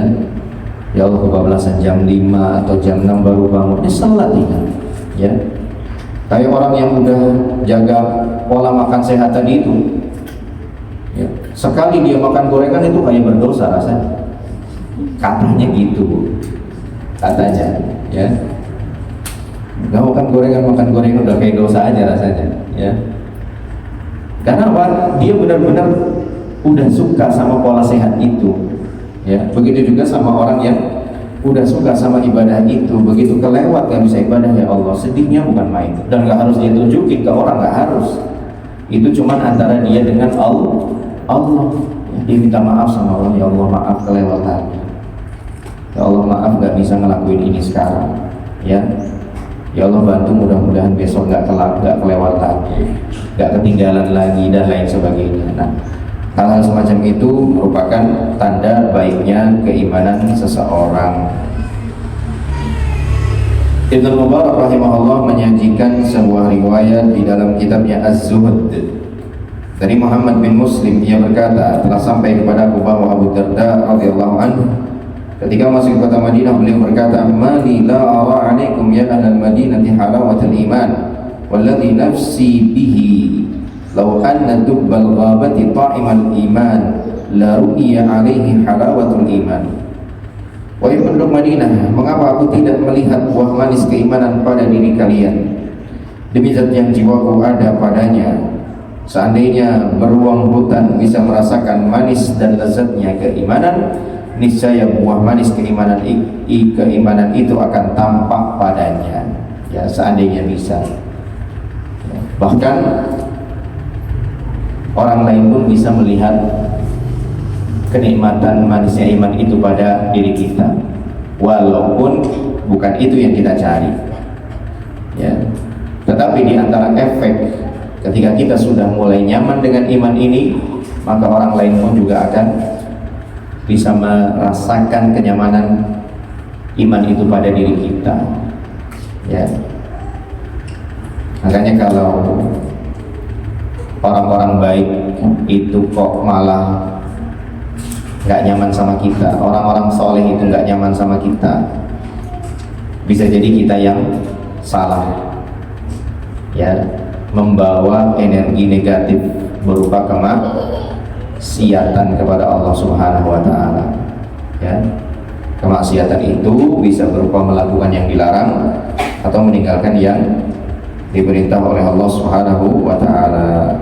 Ya Allah, kebablasan jam 5 atau jam 6 baru bangun, salat tidak, ya. Kayak orang yang udah jaga pola makan sehat tadi itu, ya, sekali dia makan gorengan itu kayak berdosa rasanya, katanya gitu, katanya, ya. Nggak makan gorengan udah kayak dosa aja rasanya, ya. Karena apa? Dia benar-benar udah suka sama pola sehat itu, ya. Begitu juga sama orang yang udah suka sama ibadah itu, begitu kelewat gak bisa ibadah, ya Allah, sedihnya bukan main. Dan gak harus dia tunjukin ke orang, gak harus. Itu cuman antara dia dengan Allah. Dia minta maaf sama Allah, ya Allah maaf kelewatan, ya Allah maaf gak bisa ngelakuin ini sekarang, ya. Ya Allah bantu, mudah-mudahan besok gak kelewatan, gak ketinggalan lagi, dan lain sebagainya. Nah, hal-hal semacam itu merupakan tanda baiknya keimanan seseorang. Ibnu Mubarak rahimahullah menyajikan sebuah riwayat di dalam kitabnya Az-Zuhd dari Muhammad bin Muslim. Ia berkata, telah sampai kepada Abu Darda radhiyallahu anhu ketika masuk ke kota Madinah, beliau berkata, "Mali la ara 'alaikum ya ahlal Madinati halawatul iman, walladhi nafsi bihi law anna dubbal ghabati ta'imal iman la ru'iya 'alaihi halawatul iman." Wahai penduduk Madinah, mengapa aku tidak melihat buah manis keimanan pada diri kalian? Demi zat yang jiwaku ada padanya, seandainya beruang hutan bisa merasakan manis dan lezatnya keimanan, niscaya buah manis keimanan itu akan tampak padanya, ya, seandainya bisa. Bahkan orang lain pun bisa melihat kenikmatan manisnya iman itu pada diri kita, walaupun bukan itu yang kita cari, ya. Tetapi di antara efek ketika kita sudah mulai nyaman dengan iman ini, maka orang lain pun juga akan bisa merasakan kenyamanan iman itu pada diri kita, ya. Makanya kalau orang-orang baik itu kok malah nggak nyaman sama kita, orang-orang soleh itu nggak nyaman sama kita, bisa jadi kita yang salah, ya, membawa energi negatif berupa kemaksiatan kepada Allah Subhanahu wa Ta'ala, ya. Kemaksiatan itu bisa berupa melakukan yang dilarang atau meninggalkan yang diperintah oleh Allah Subhanahu wa Ta'ala.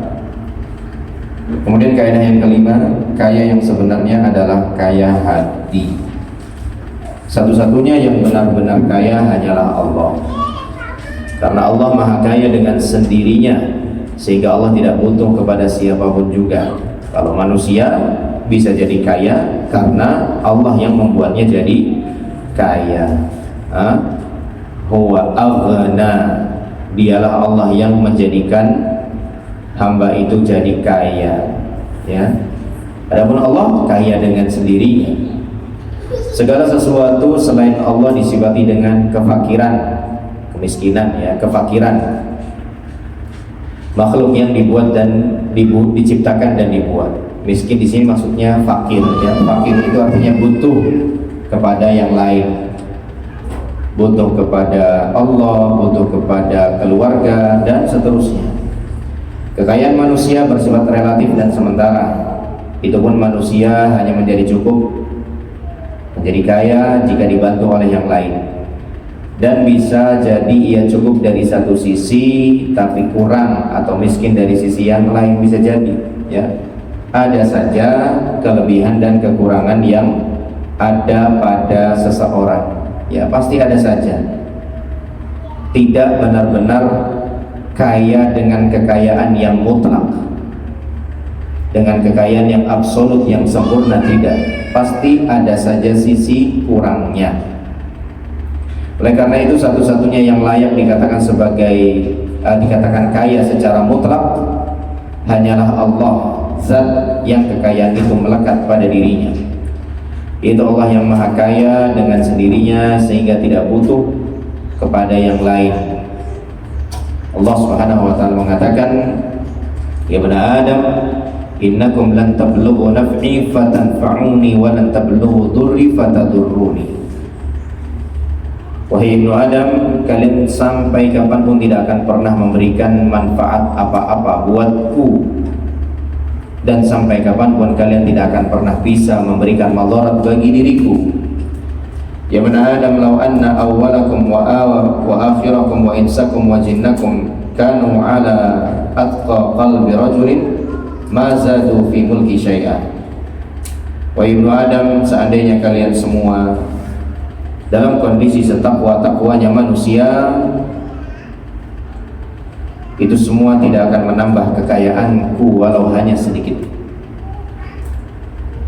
Kemudian kaidah yang kelima, kaya yang sebenarnya adalah kaya hati. Satu-satunya yang benar-benar kaya hanyalah Allah, karena Allah maha kaya dengan sendirinya, sehingga Allah tidak butuh kepada siapapun juga. Kalau manusia bisa jadi kaya karena Allah yang membuatnya jadi kaya. Huwa aghna, dialah Allah yang menjadikan hamba itu jadi kaya, ya. Adapun Allah kaya dengan sendirinya. Segala sesuatu selain Allah disifati dengan kefakiran, kemiskinan, ya, kefakiran. Makhluk yang dibuat dan diciptakan dan dibuat. Miskin di sini maksudnya fakir, ya. Fakir itu artinya butuh, kepada yang lain, butuh kepada Allah, butuh kepada keluarga, dan seterusnya. Kekayaan manusia bersifat relatif dan sementara. Itu pun manusia hanya menjadi cukup, menjadi kaya jika dibantu oleh yang lain. Dan bisa jadi ia cukup dari satu sisi tapi kurang atau miskin dari sisi yang lain, bisa jadi, ya. Ada saja kelebihan dan kekurangan yang ada pada seseorang, ya, pasti ada saja. Tidak benar-benar kaya dengan kekayaan yang mutlak, dengan kekayaan yang absolut, yang sempurna, tidak. Pasti ada saja sisi kurangnya. Oleh karena itu, satu-satunya yang layak dikatakan dikatakan kaya secara mutlak hanyalah Allah, zat yang kekayaan itu melekat pada dirinya. Itu Allah yang maha kaya dengan sendirinya sehingga tidak butuh kepada yang lain. Allah Subhanahu wa taala mengatakan, ya bani Adam, innakum lan tablughu naf'i fatanfa'uni wa lan tablughu dhurri fatadurruni. Wahai Ibnu Adam, kalian sampai kapanpun tidak akan pernah memberikan manfaat apa-apa buatku, dan sampai kapanpun kalian tidak akan pernah bisa memberikan madarat bagi diriku. Ya bani Adam, law anna awwalakum wa akhirakum wa insakum wa jinnakum kanu ala atqa qalbi rajulin ma zadu fi mulki syai'an. Wahai Ibnu Adam, seandainya kalian semua dalam kondisi setakwa-takwanya manusia, itu semua tidak akan menambah kekayaanku walau hanya sedikit.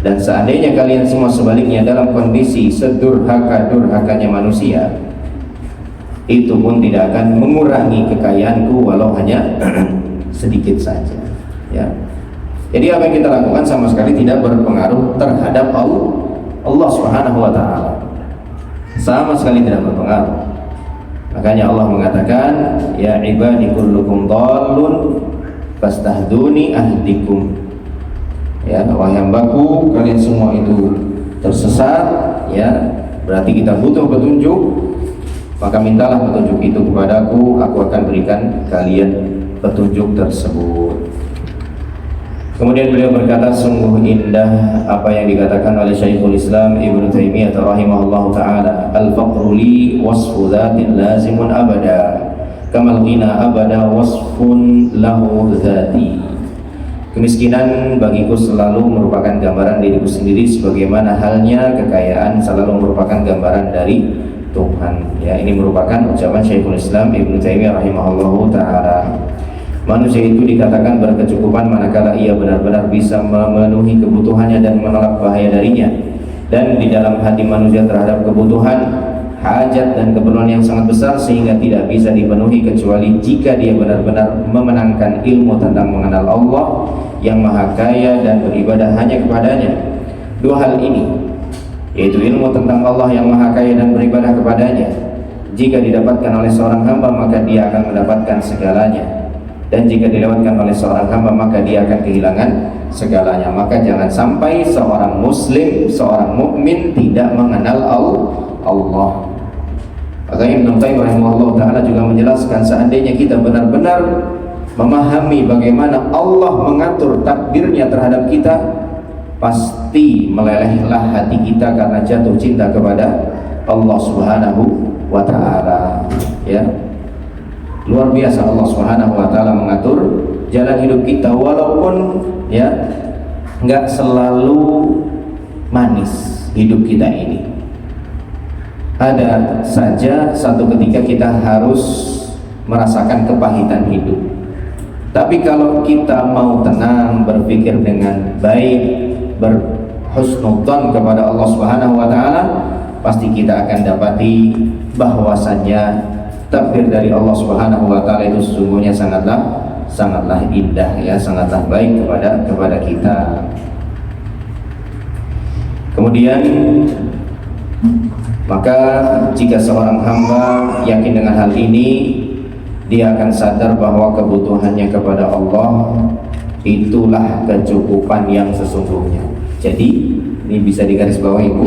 Dan seandainya kalian semua sebaliknya dalam kondisi sedurhaka-durhakanya manusia, itu pun tidak akan mengurangi kekayaanku walau hanya sedikit saja, ya. Jadi apa yang kita lakukan sama sekali tidak berpengaruh terhadap Allah Subhanahu wa taala. Sama sekali tidak berpengaruh. Makanya Allah mengatakan, ya ibadi kullukum dhallun fastahduni ahdikum. Ya, wahai hambaku, kalian semua itu tersesat, ya. Berarti kita butuh petunjuk. Maka mintalah petunjuk itu kepadaku, aku akan berikan kalian petunjuk tersebut. Kemudian beliau berkata, sungguh indah apa yang dikatakan oleh Syekhul Islam Ibnu Taimiyah rahimahullahu taala, al-faqru li wasfu dzatin lazimun abada, kamal ghina abada wasfun lahu dzati. Kemiskinan bagiku selalu merupakan gambaran diriku sendiri, sebagaimana halnya kekayaan selalu merupakan gambaran dari Tuhan. Ya, ini merupakan ucapan Syekhul Islam Ibnu Taimiyah rahimahullahu taala. Manusia itu dikatakan berkecukupan manakala ia benar-benar bisa memenuhi kebutuhannya dan menolak bahaya darinya. Dan di dalam hati manusia terhadap kebutuhan, hajat dan keperluan yang sangat besar sehingga tidak bisa dipenuhi kecuali jika dia benar-benar memenangkan ilmu tentang mengenal Allah yang maha kaya dan beribadah hanya kepadanya. Dua hal ini, yaitu ilmu tentang Allah yang maha kaya dan beribadah kepadanya, jika didapatkan oleh seorang hamba maka dia akan mendapatkan segalanya. Dan jika dilewatkan oleh seorang hamba maka dia akan kehilangan segalanya. Maka jangan sampai seorang muslim, seorang mukmin tidak mengenal Allah. Maka Ibnu Qayyim rahimahullah ta'ala juga menjelaskan, seandainya kita benar-benar memahami bagaimana Allah mengatur takdirnya terhadap kita, pasti melelehlah hati kita karena jatuh cinta kepada Allah Subhanahu wa ta'ala, ya. Luar biasa Allah Subhanahu wa taala mengatur jalan hidup kita, walaupun ya enggak selalu manis hidup kita ini. Ada saja satu ketika kita harus merasakan kepahitan hidup. Tapi kalau kita mau tenang, berpikir dengan baik, berhusnudzon kepada Allah Subhanahu wa taala, pasti kita akan dapati bahwasannya takdir dari Allah Subhanahu wa taala itu sesungguhnya sangatlah indah, ya, sangatlah baik kepada kita. Kemudian maka jika seorang hamba yakin dengan hal ini, dia akan sadar bahwa kebutuhannya kepada Allah itulah kecukupan yang sesungguhnya. Jadi ini bisa digarisbawahi, Bu,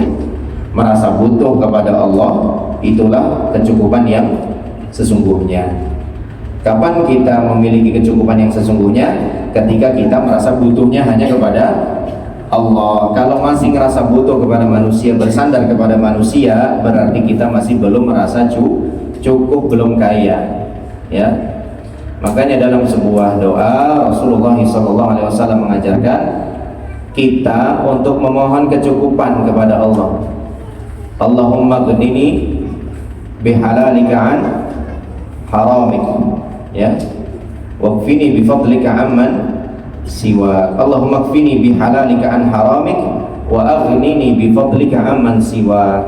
merasa butuh kepada Allah, itulah kecukupan yang sesungguhnya. Kapan kita memiliki kecukupan yang sesungguhnya? Ketika kita merasa butuhnya hanya kepada Allah. Kalau masih merasa butuh kepada manusia, bersandar kepada manusia, berarti kita masih belum merasa cukup, belum kaya. Ya, makanya dalam sebuah doa Rasulullah SAW mengajarkan kita untuk memohon kecukupan kepada Allah. Allahumma ghnini bihalalika an haramik, ya, wakfini bifadlika amman siwak. Allahumma kfini bihalalika an haramik wa aghnini bifadlika amman siwak.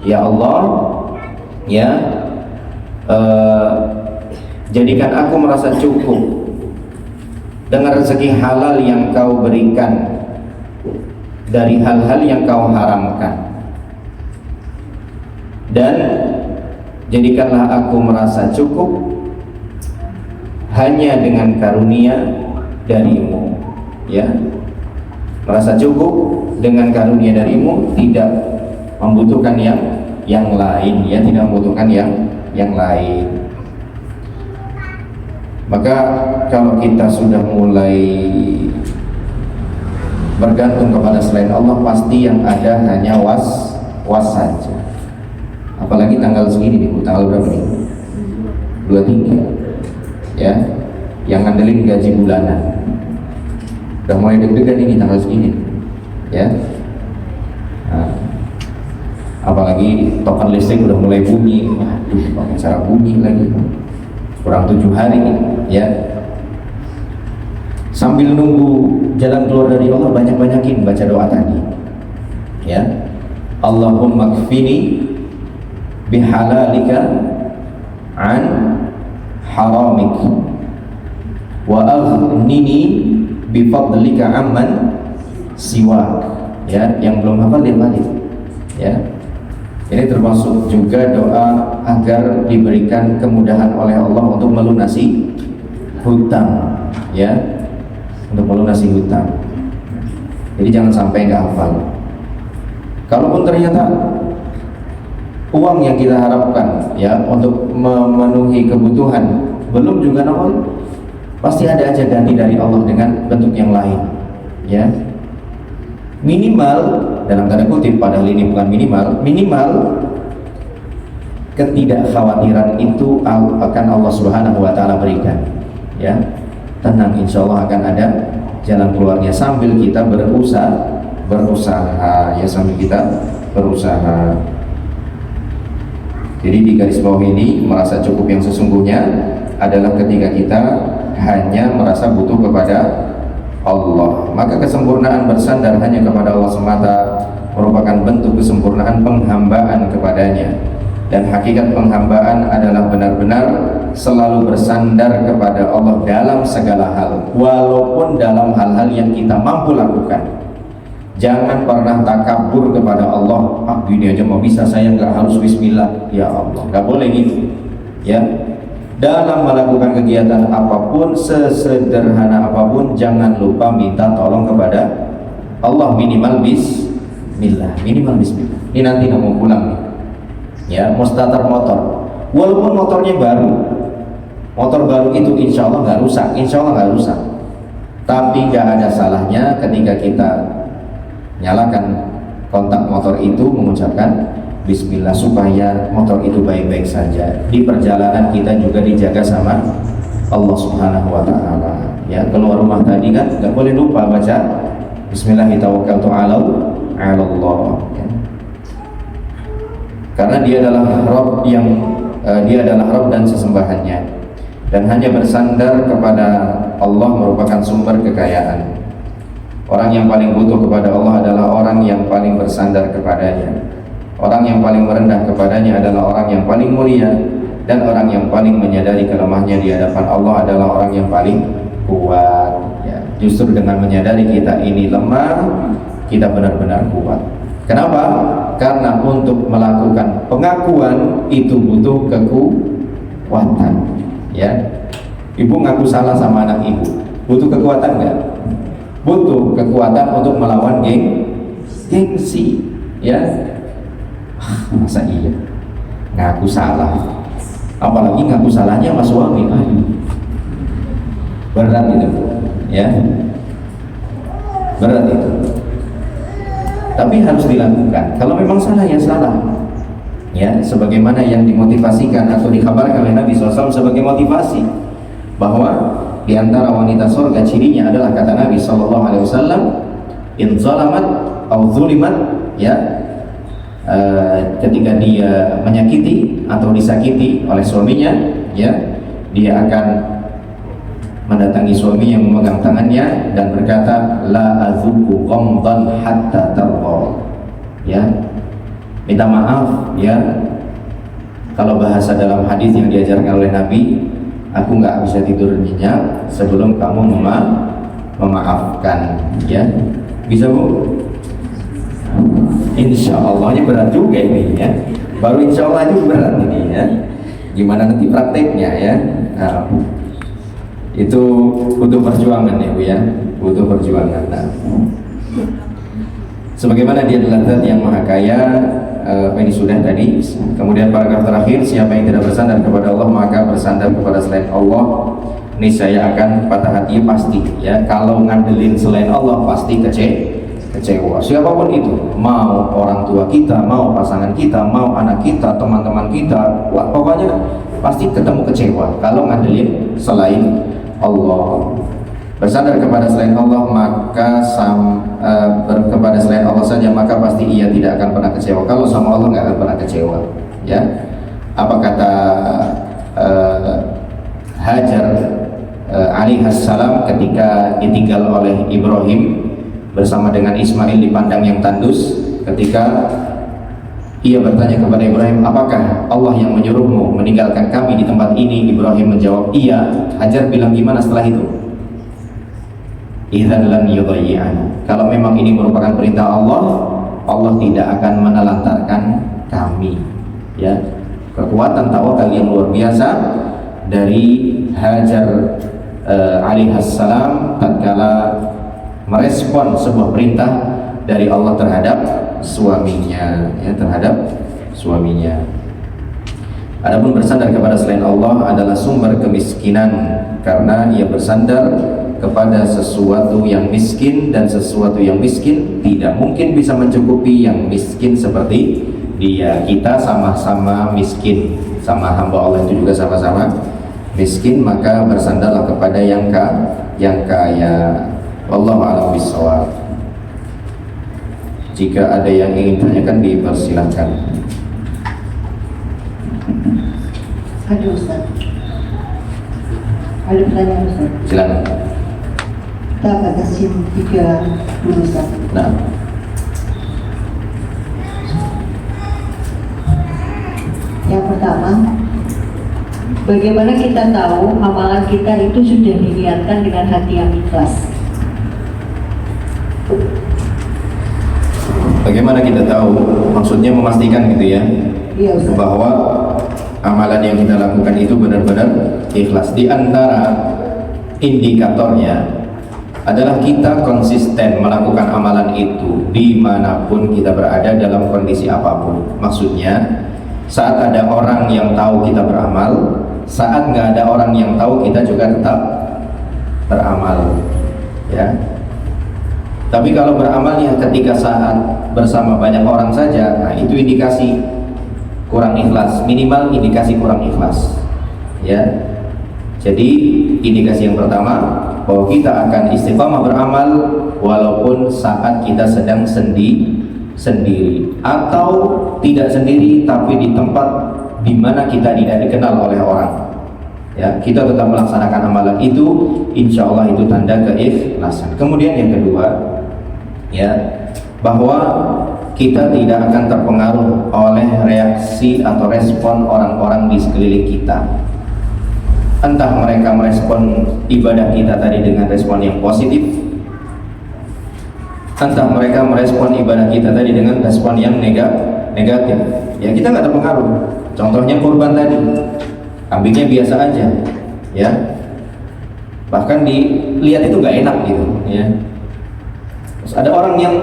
Ya Allah, ya, jadikan aku merasa cukup dengan rezeki halal yang kau berikan dari hal-hal yang kau haramkan, dan jadikanlah aku merasa cukup hanya dengan karunia darimu, ya, merasa cukup dengan karunia darimu, tidak membutuhkan yang lain, ya, tidak membutuhkan yang lain. Maka kalau kita sudah mulai bergantung kepada selain Allah, pasti yang ada hanya was saja. Apalagi tanggal segini nih, tanggal berapa nih? 23, ya, yang ngandelin gaji bulanan. Udah mulai deg-degan ini tanggal segini, ya. Nah, apalagi token listrik udah mulai bunyi. Waduh, pakai cara bunyi lagi. Kurang 7 hari, ya. Sambil nunggu jalan keluar dari Allah, banyak-banyakin baca doa tadi, ya. Allahumma kfini bihalalika an haramik wa aghnini bifadlika amman siwak. Ya, yang belum hafal dia balik, ya. Ini termasuk juga doa agar diberikan kemudahan oleh Allah untuk melunasi hutang, ya, untuk melunasi hutang. Jadi jangan sampai nggak hafal. Kalaupun ternyata uang yang kita harapkan, ya, untuk memenuhi kebutuhan belum juga nongol, pasti ada aja ganti dari Allah dengan bentuk yang lain, ya. Minimal, dalam tanda kutip, padahal ini bukan minimal ketidakkhawatiran itu akan Allah Subhanahu wa Ta'ala berikan, ya. Tenang, insya Allah akan ada jalan keluarnya sambil kita berusaha, ya, sambil kita berusaha. Jadi di garis bawah ini, merasa cukup yang sesungguhnya adalah ketika kita hanya merasa butuh kepada Allah. Maka kesempurnaan bersandar hanya kepada Allah semata merupakan bentuk kesempurnaan penghambaan kepadanya. Dan hakikat penghambaan adalah benar-benar selalu bersandar kepada Allah dalam segala hal, walaupun dalam hal-hal yang kita mampu lakukan. Jangan pernah takabur kepada Allah. Ah, gini aja mau bisa, saya nggak harus bismillah. Ya Allah, nggak boleh gitu, ya. Dalam melakukan kegiatan apapun, sesederhana apapun, jangan lupa minta tolong kepada Allah, minimal bismillah, minimal bismillah. Ini nanti mau pulang nih, ya, mau starter motor, walaupun motornya baru, motor baru itu insya Allah nggak rusak, insya Allah nggak rusak. Tapi nggak ada salahnya ketika kita nyalakan kontak motor itu mengucapkan bismillah, supaya motor itu baik-baik saja. Di perjalanan kita juga dijaga sama Allah Subhanahu wa Ta'ala, ya. Keluar rumah tadi kan nggak boleh lupa baca bismillahirrahmanirrahim, ala Allah, ya. Karena dia adalah Rabb yang dia adalah Rabb dan sesembahannya, dan hanya bersandar kepada Allah merupakan sumber kekayaan. Orang yang paling butuh kepada Allah adalah orang yang paling bersandar kepadanya. Orang yang paling merendah kepadanya adalah orang yang paling mulia, dan orang yang paling menyadari kelemahannya di hadapan Allah adalah orang yang paling kuat, ya. Justru dengan menyadari kita ini lemah, kita benar-benar kuat. Kenapa? Karena untuk melakukan pengakuan itu butuh kekuatan, ya. Ibu ngaku salah sama anak ibu, butuh kekuatan nggak? Butuh kekuatan untuk melawan gengsi, ya. Masa iya ngaku salah, apalagi ngaku salahnya sama suami. Berat itu ya, berat itu, tapi harus dilakukan. Kalau memang salah ya salah ya, sebagaimana yang dimotivasikan atau dikabarkan oleh Nabi SAW sebagai motivasi bahwa di antara wanita surga cirinya adalah, kata Nabi SAW, in zalamat au zulimat, ya, ketika dia menyakiti atau disakiti oleh suaminya, ya, dia akan mendatangi suami yang memegang tangannya dan berkata, la azuku qamdan hatta tarqa, ya, minta maaf, ya. Kalau bahasa dalam hadis yang diajarkan oleh Nabi, aku nggak bisa tidur nyenyak sebelum kamu memaafkan, ya. Bisa Bu? Insya Allahnya berat juga ini, ya. Baru insya Allah itu berat ini, ya. Gimana nanti prakteknya, ya. Nah, itu butuh perjuangan ya Bu, ya. Butuh perjuangan. Nah, sebagaimana dia adalah zat yang maha kaya, ini sudah tadi. Kemudian paragraf terakhir, siapa yang tidak bersandar kepada Allah maka bersandar kepada selain Allah, niscaya akan patah hati pasti, ya. Kalau ngandelin selain Allah pasti kecewa. Siapapun itu, mau orang tua kita, mau pasangan kita, mau anak kita, teman-teman kita, wah, pokoknya pasti ketemu kecewa kalau ngandelin selain Allah. Bersandar kepada selain Allah maka kepada selain Allah saja maka pasti ia tidak akan pernah kecewa. Kalau sama Allah nggak akan pernah kecewa, ya. Apa kata Hajar alaihissalam ketika ditinggal oleh Ibrahim bersama dengan Ismail di padang yang tandus, ketika ia bertanya kepada Ibrahim, apakah Allah yang menyuruhmu meninggalkan kami di tempat ini? Ibrahim menjawab, iya. Hajar bilang gimana setelah itu? Idzan lam yudayyi'ana. Kalau memang ini merupakan perintah Allah, Allah tidak akan menelantarkan kami, ya. Kekuatan tawakal yang luar biasa dari Hajar alaihissalam tatkala merespon sebuah perintah dari Allah terhadap suaminya, ya, terhadap suaminya. Adapun bersandar kepada selain Allah adalah sumber kemiskinan, karena ia bersandar kepada sesuatu yang miskin, dan sesuatu yang miskin tidak mungkin bisa mencukupi yang miskin seperti dia. Kita sama-sama miskin, sama hamba Allah itu juga sama-sama miskin, maka bersandarlah kepada yang kaya. Wallahu a'lam bishawab. Jika ada yang ingin tanyakan dipersilahkan. Ada Ustaz. Ada pertanyaan Ustaz. Silakan. Kita akan kasih 3 dulu Ustaz. Nah. Yang pertama, bagaimana kita tahu amalan kita itu sudah diniatkan dengan hati yang ikhlas? Bagaimana kita tahu? Maksudnya memastikan gitu ya, Iya Ustaz. bahwa amalan yang kita lakukan itu benar-benar ikhlas. Di antara indikatornya adalah kita konsisten melakukan amalan itu dimanapun kita berada, dalam kondisi apapun. Maksudnya saat ada orang yang tahu kita beramal, saat nggak ada orang yang tahu kita juga tetap beramal, ya. Tapi kalau beramalnya ketika saat bersama banyak orang saja, nah itu indikasi kurang ikhlas, minimal indikasi kurang ikhlas, ya. Jadi indikasi yang pertama, bahwa kita akan istiqamah beramal walaupun saat kita sedang sendiri atau tidak sendiri, tapi di tempat di mana kita tidak dikenal oleh orang, ya. Kita tetap melaksanakan amalan itu, insya Allah itu tanda keikhlasan. Kemudian yang kedua, ya, bahwa kita tidak akan terpengaruh oleh reaksi atau respon orang-orang di sekeliling kita. Entah mereka merespon ibadah kita tadi dengan respon yang positif, entah mereka merespon ibadah kita tadi dengan respon yang negatif, ya, kita nggak terpengaruh. Contohnya kurban tadi, kambingnya biasa aja, ya, bahkan dilihat itu nggak enak gitu, ya. Terus ada orang yang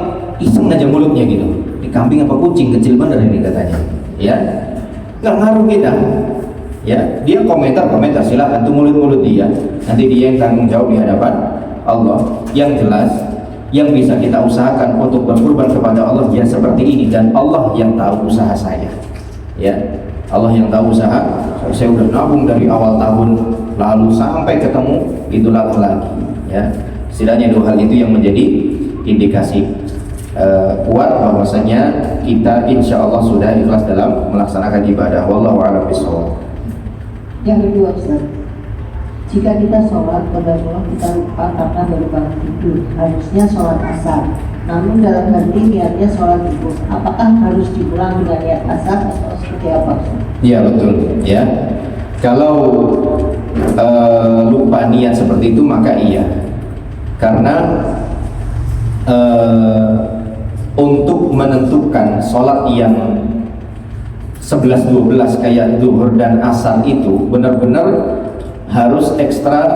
iseng aja mulutnya gitu, ini kambing apa kucing, kecil bener ini katanya, ya nggak ngaruh kita, ya dia komentar silakan tuh mulut dia, nanti dia yang tanggung jawab di hadapan Allah. Yang jelas yang bisa kita usahakan untuk berkurban kepada Allah ya seperti ini, dan Allah yang tahu usaha saya, ya Allah yang tahu usaha saya udah nabung dari awal tahun lalu sampai ketemu itulah lagi, ya setidaknya dua hal itu yang menjadi indikasi kuat bahwasanya kita insya Allah sudah ikhlas dalam melaksanakan ibadah. Wallahu a'lam bishawab. Yang kedua, Ustaz, jika kita sholat pada Allah kita lupa karena baru bangun tidur, harusnya sholat asar, namun dalam hati niatnya sholat zuhur, apakah harus diulang dengan niat asar atau seperti apa? Iya betul, ya kalau lupa niat seperti itu maka iya, karena untuk menentukan sholat yang 11-12 kayak zuhur dan asar itu benar-benar harus ekstra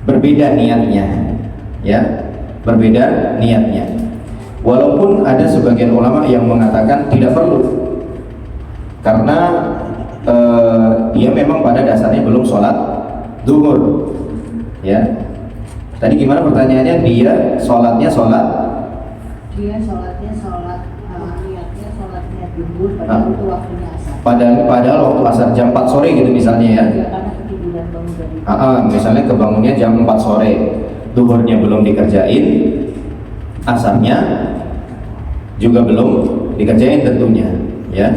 berbeda niatnya, ya berbeda niatnya. Walaupun ada sebagian ulama yang mengatakan tidak perlu, karena dia memang pada dasarnya belum sholat zuhur, ya. Tadi gimana pertanyaannya? Dia sholatnya niatnya niat zuhur padahal itu waktunya asar. Padahal waktu asar jam 4 sore gitu misalnya, ya. Misalnya kebangunnya jam 4 sore, zuhurnya belum dikerjain, asarnya juga belum dikerjain tentunya, ya.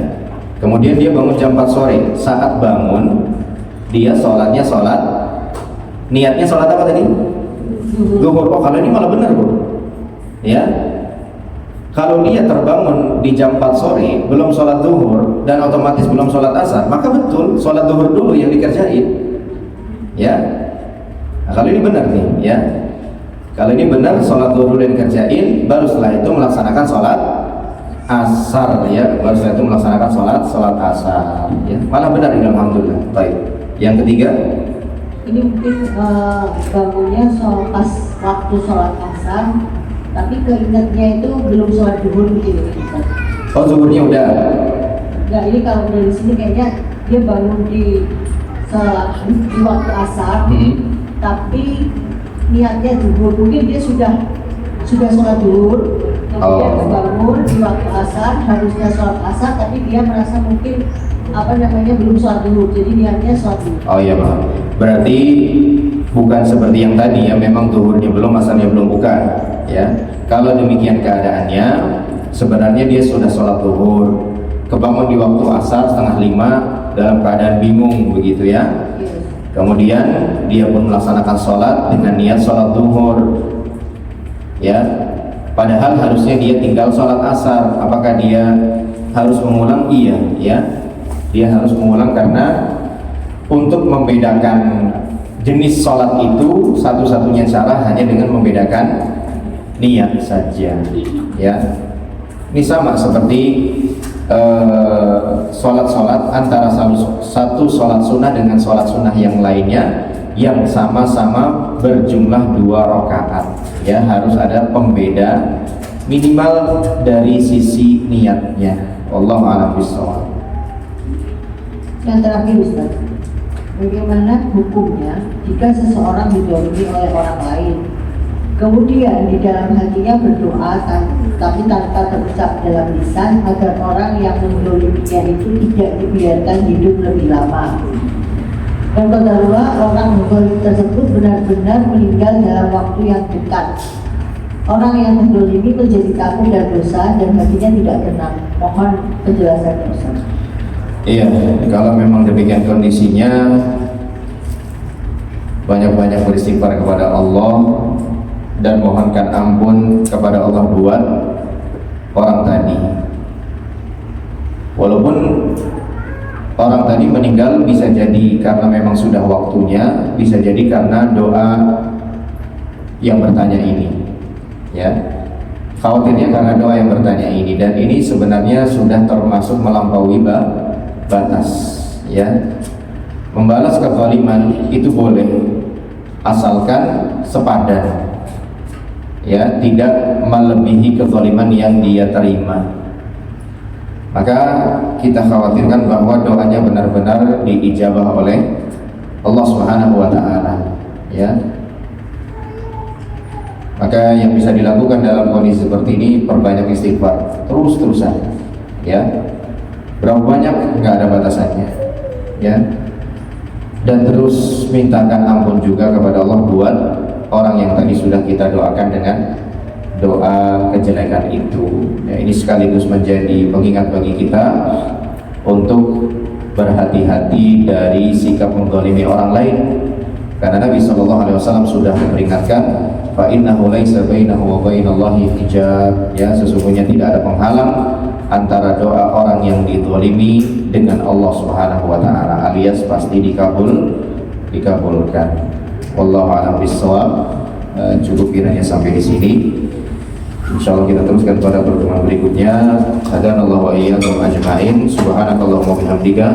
Kemudian dia bangun jam 4 sore, saat bangun dia sholatnya niatnya sholat apa tadi? Zuhur. Oh kalau ini malah benar, Bu, ya. Kalau dia terbangun di jam 4 sore belum sholat zuhur dan otomatis belum sholat asar, maka betul sholat zuhur dulu yang dikerjain, ya. Nah, kalau ini benar nih, ya. Kalau ini benar sholat zuhur dulu yang dikerjain, baru setelah itu melaksanakan sholat asar, ya. Baru setelah itu melaksanakan sholat asar, ya. Malah benar ini, alhamdulillah. Baik. Yang ketiga, ini mungkin bangunnya pas waktu sholat asar, tapi keingetnya itu belum sholat zuhur begini. Oh zuhurnya udah. Nah ini kalau dari sini kayaknya dia bangun di waktu asar, tapi niatnya zuhur, mungkin dia sudah sholat zuhur, kemudian bangun di waktu asar, harusnya sholat asar, tapi dia merasa mungkin belum sholat zuhur, jadi niatnya sholat zuhur. Oh iya Pak, berarti bukan seperti yang tadi, ya memang zuhurnya belum, asarnya belum, bukan, ya. Kalau demikian keadaannya, sebenarnya dia sudah sholat zuhur, kebangun di waktu asar 4:30 dalam keadaan bingung begitu, ya. Kemudian dia pun melaksanakan sholat dengan niat sholat zuhur, ya. Padahal harusnya dia tinggal sholat asar. Apakah dia harus mengulang? Iya, ya. Dia harus mengulang karena untuk membedakan jenis sholat itu satu-satunya cara hanya dengan membedakan niat saja, ya. Ini sama seperti sholat antara satu sholat sunnah dengan sholat sunnah yang lainnya yang sama-sama berjumlah 2 rakaat, ya. Harus ada pembeda minimal dari sisi niatnya. Wallahu a'lam bishawab. Yang terakhir, Ustaz, bagaimana hukumnya jika seseorang didolimi oleh orang lain, kemudian di dalam hatinya berdoa tapi tanpa terucap dalam lisan agar orang yang mendoliminya itu tidak dibiarkan hidup lebih lama, dan qadarullah orang mendolim tersebut benar-benar meninggal dalam waktu yang dekat. Orang yang mendolimi menjadi takut dan dosa dan hatinya tidak tenang. Mohon penjelasan, Ustaz. Iya, kalau memang demikian kondisinya, banyak-banyak beristighfar kepada Allah dan mohonkan ampun kepada Allah buat orang tadi. Walaupun orang tadi meninggal bisa jadi karena memang sudah waktunya, bisa jadi karena doa yang bertanya ini, ya. Khawatirnya karena doa yang bertanya ini, dan ini sebenarnya sudah termasuk melampaui batas, ya. Membalas kezaliman itu boleh asalkan sepadan, ya, tidak melebihi kezaliman yang dia terima. Maka kita khawatirkan bahwa doanya benar-benar diijabah oleh Allah Subhanahu wa taala, ya. Maka yang bisa dilakukan dalam kondisi seperti ini, perbanyak istighfar terus-terusan, ya. Berapa banyak nggak ada batasannya, ya. Dan terus mintakan ampun juga kepada Allah buat orang yang tadi sudah kita doakan dengan doa kejelekan itu. Ya, ini sekaligus menjadi pengingat bagi kita untuk berhati-hati dari sikap mendzalimi orang lain. Karena Nabi SAW sudah memperingatkan, fa innahu laisa bainahu wa bainallahi hijab. Ya, sesungguhnya tidak ada penghalang antara doa orang yang dizalimi dengan Allah Subhanahu wa taala, alias pasti dikabulkan. Wallahu a'lam bishawab. Cukup kiranya sampai di sini. Insyaallah kita teruskan pada pertemuan berikutnya. Hadanallahu wa iyyakum ajma'in. Subhanakallahumma wa bihamdika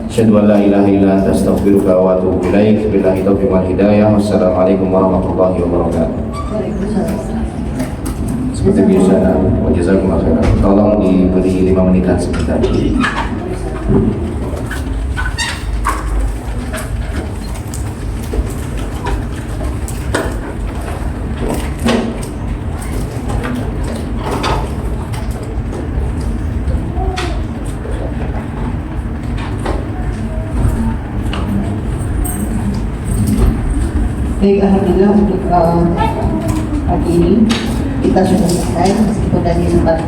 asyhadu an la ilaha illa anta astaghfiruka wa atubu ilaik. Billahi taufiq wal hidayah. Wassalamualaikum warahmatullahi wabarakatuh. Seperti biasa, wa jazakumullahu khairan. Tolong diberi 5 menitan sebentar. Baik, alhamdulillah untuk pagi ini kita sudah selesai, meskipun tadi sempat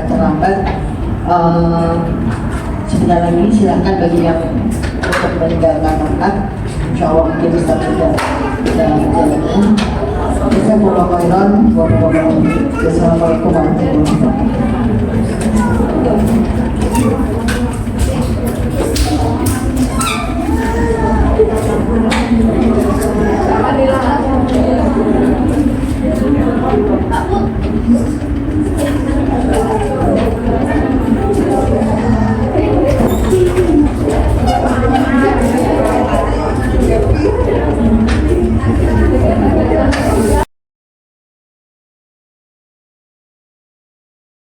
terlambat. Sebentar lagi silakan bagi yang untuk meninggalkan tempat. Insya Allah mungkin Ustaz sudah berjalan. Jazakumullahu khairan. Wassalamualaikum warahmatullahi wabarakatuh.